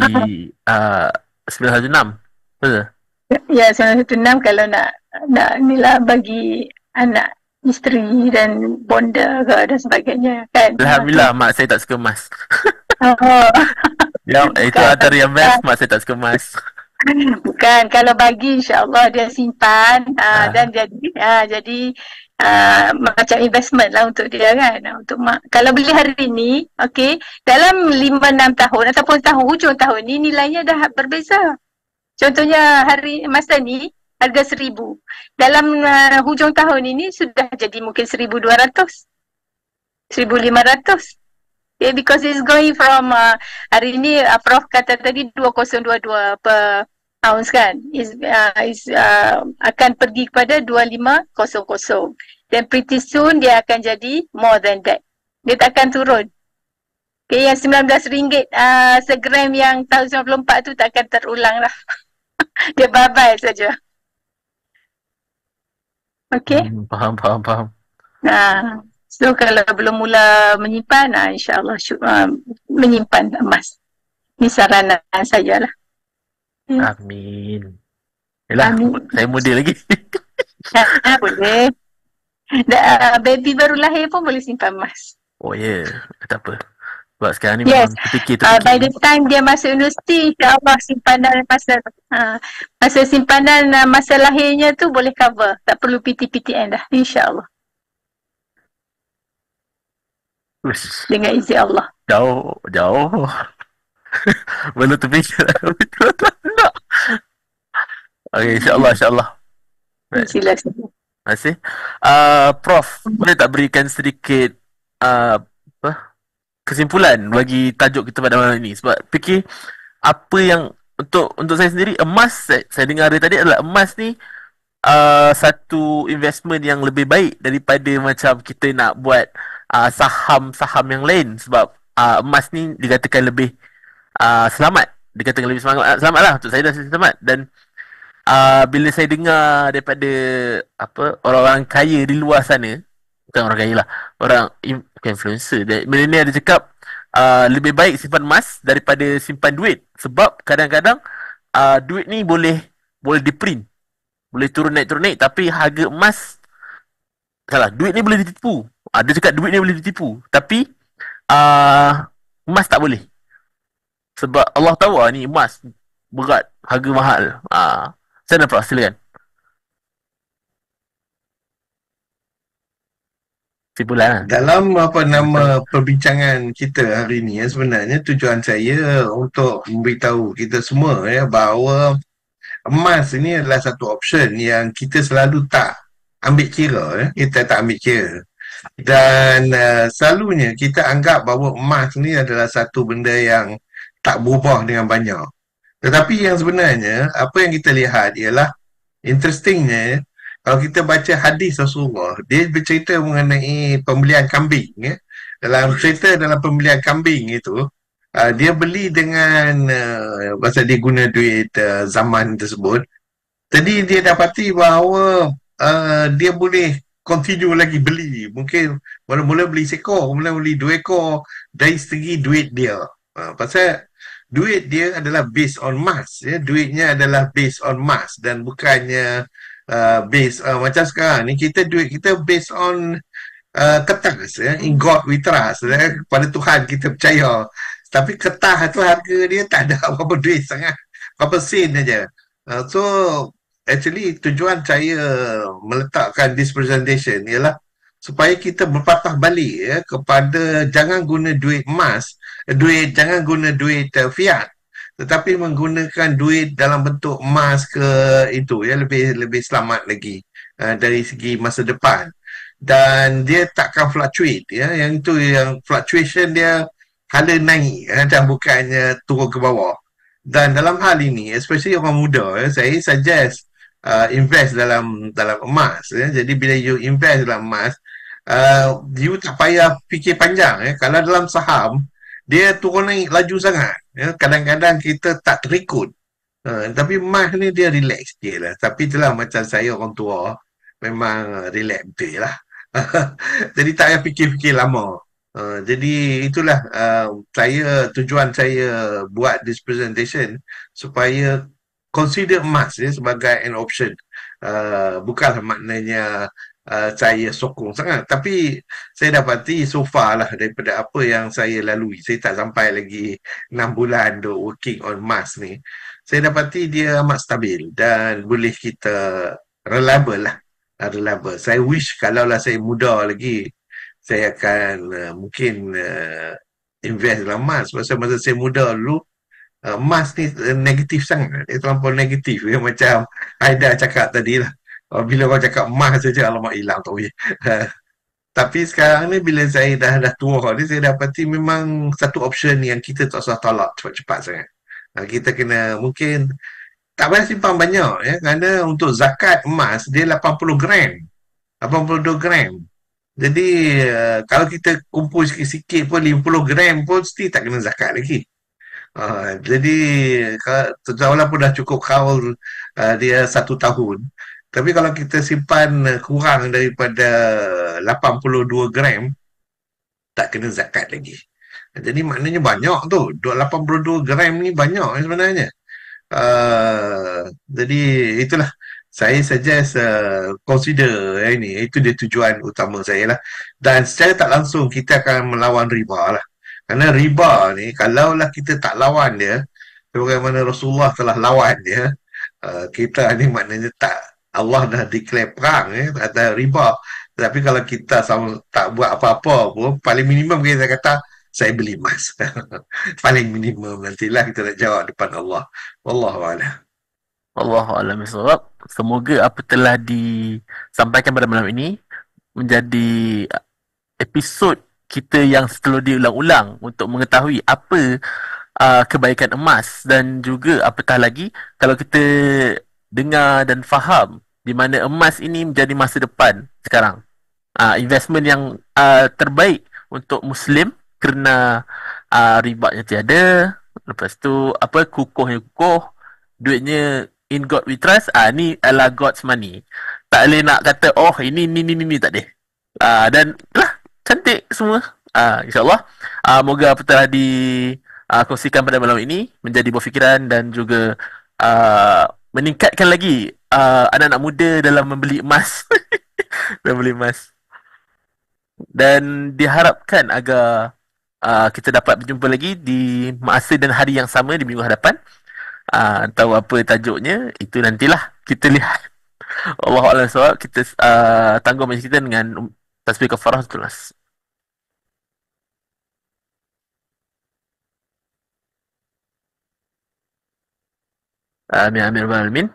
916. Betul? Ya, 916 kalau nak inilah bagi anak, isteri dan bonda ke dan sebagainya kan. Alhamdulillah mak saya tak suka emas. Itu antara yang best, mak saya tak suka emas. Bukan, kalau bagi insya-Allah dia simpan dan jadi macam investment lah untuk dia kan, untuk mak. Kalau beli hari ni, okey, dalam 5-6 tahun ataupun hujung tahun ni nilainya dah berbeza. Contohnya masa ni harga 1,000. Dalam hujung tahun ini sudah jadi mungkin 1,200. 1,500. Okay, because it's going from hari ini Prof kata tadi 2022 per ounce kan. Akan pergi kepada 2500. Dan pretty soon dia akan jadi more than that. Dia tak akan turun. Okay, yang RM19 segram yang tahun 94 tu tak akan terulang lah. Dia bye-bye saja. Okay. Faham. So kalau belum mula menyimpan, insyaAllah menyimpan emas. Ini saranan sajalah. Amin. Yalah, Amin. saya muda lagi. Boleh. Baby baru lahir pun boleh simpan emas. Oh ya, tak apa. Sebab sekarang ni Yes. memang terfikir. By the time dia masuk universiti, insyaAllah simpanan masa simpanan masa lahirnya tu boleh cover. Tak perlu PTPTN dah, insyaAllah. Ush, Dengan izin Allah. jauh. Belum terfikir. Betul tak nak. Okay, insyaAllah. Right. Silakan. Terima kasih. Prof, boleh tak berikan sedikit kesimpulan bagi tajuk kita pada malam ini? Sebab fikir apa yang untuk saya sendiri, emas, saya dengar dari tadi adalah emas ni satu investment yang lebih baik daripada macam kita nak buat saham-saham yang lain. Sebab emas ni dikatakan lebih selamat. Dikatakan lebih selamat lah. Untuk saya dah selamat. Dan bila saya dengar daripada orang-orang kaya di luar sana, bukan orang kaya lah, orang influencer, bila ni ada cakap lebih baik simpan emas daripada simpan duit. Sebab kadang-kadang duit ni boleh diprint, boleh turun naik, tapi harga emas duit ni boleh ditipu. Dia cakap duit ni boleh ditipu, tapi emas tak boleh. Sebab Allah tahu ni emas berat, harga mahal. Saya nampak, silakan. Simpulan. Dalam perbincangan kita hari ini, sebenarnya tujuan saya untuk memberitahu kita semua bahawa emas ini adalah satu option yang kita selalu tak ambil kira. Kita tak ambil kira. Dan selalunya kita anggap bahawa emas ni adalah satu benda yang tak berubah dengan banyak. Tetapi yang sebenarnya, apa yang kita lihat ialah, interestingnya, kalau kita baca hadis Rasulullah, dia bercerita mengenai pembelian kambing. Dalam pembelian kambing itu, dia beli dengan, pasal dia guna duit zaman tersebut. Jadi dia dapati bahawa dia boleh continue lagi beli. Mungkin mula-mula beli seekor, mula beli 2 ekor dari segi duit dia. Pasal duit dia adalah based on mass. Duitnya adalah based on mass dan bukannya based macam sekarang ni duit kita based on kertas. In God we trust. Pada Tuhan kita percaya. Tapi kertas tu harga dia tak ada apa-apa duit sangat. Berapa sen aja. So actually tujuan saya meletakkan this presentation ialah supaya kita berpatah balik kepada jangan guna duit emas, jangan guna duit fiat, tetapi menggunakan duit dalam bentuk emas ke itu lebih selamat lagi dari segi masa depan. Dan dia takkan fluctuate yang itu, yang fluctuation dia hala naik dan bukannya turun ke bawah. Dan dalam hal ini, especially orang muda, saya suggest invest dalam emas. Jadi bila you invest dalam emas, you tak payah fikir panjang. Kalau dalam saham, dia turun naik laju sangat. Kadang-kadang kita tak terikut. Tapi emas ni dia relax je lah. Tapi itulah macam saya orang tua, memang relax betul lah. Jadi tak payah fikir-fikir lama. Jadi itulah tujuan saya buat this presentation, supaya consider emas sebagai an option. Bukanlah maknanya saya sokong sangat, tapi saya dapati so far lah daripada apa yang saya lalui, saya tak sampai lagi 6 bulan working on emas ni, saya dapati dia amat stabil dan boleh kita reliable lah. Reliable. Saya wish kalau lah saya muda lagi, saya akan mungkin invest dalam emas. Masa saya muda dulu, emas ni negatif sangat. Dia terlampau negatif. Macam Aida cakap tadi lah. Bila orang cakap emas saja, alamak hilang tu. Tapi sekarang ni bila saya dah tua ni, saya dapati memang satu option yang kita tak usah tolak cepat-cepat sangat. Kita kena mungkin tak payah simpan banyak kerana untuk zakat emas dia 80 gram. 82 gram. Jadi kalau kita kumpul sikit-sikit pun 50 gram pun still tak kena zakat lagi. Jadi walaupun dah cukup haul dia 1 tahun, Tapi kalau kita simpan kurang daripada 82 gram, tak kena zakat lagi. Jadi maknanya banyak tu. 82 gram ni banyak sebenarnya. Jadi itulah saya suggest consider ini. Itu dia tujuan utama saya lah. Dan secara tak langsung kita akan melawan riba lah. Kerana riba ni kalaulah kita tak lawan dia, sebagaimana Rasulullah telah lawan dia, kita ni maknanya tak, Allah dah declare perang atas riba. Tapi kalau kita sama, tak buat apa-apa pun, paling minimum kita kata saya beli emas. Paling minimum nantilah kita nak jawab depan Allah. Wallahualam. Wallahu a'lam bishawab. Semoga apa telah disampaikan pada malam ini menjadi episod kita yang selalu diulang-ulang untuk mengetahui apa kebaikan emas, dan juga apatah lagi kalau kita dengar dan faham di mana emas ini menjadi masa depan sekarang. Investment yang terbaik untuk Muslim kerana ribanya tiada. Lepas tu apa, kukuhnya kukuh, duitnya in God we trust. Ni adalah God's money. Tak boleh nak kata oh ini tak boleh. Dan lah cantik semua. InsyaAllah moga apa telah kongsikan pada malam ini menjadi buah fikiran dan juga meningkatkan lagi anak-anak muda dalam membeli emas. Dalam membeli emas. Dan diharapkan agar kita dapat berjumpa lagi di masa dan hari yang sama di minggu hadapan. Tahu apa tajuknya, itu nantilah kita lihat. Allahuakbar sawab. Kita tangguh majlis kita dengan tasbih kafarah tulas. Amin amin amin.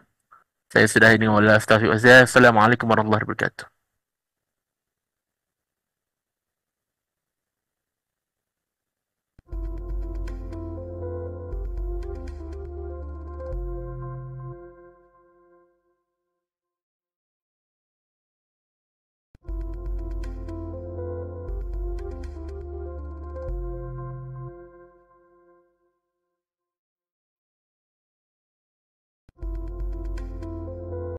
Saya sudah ini wala astaghfirullah. Assalamualaikum warahmatullahi wabarakatuh.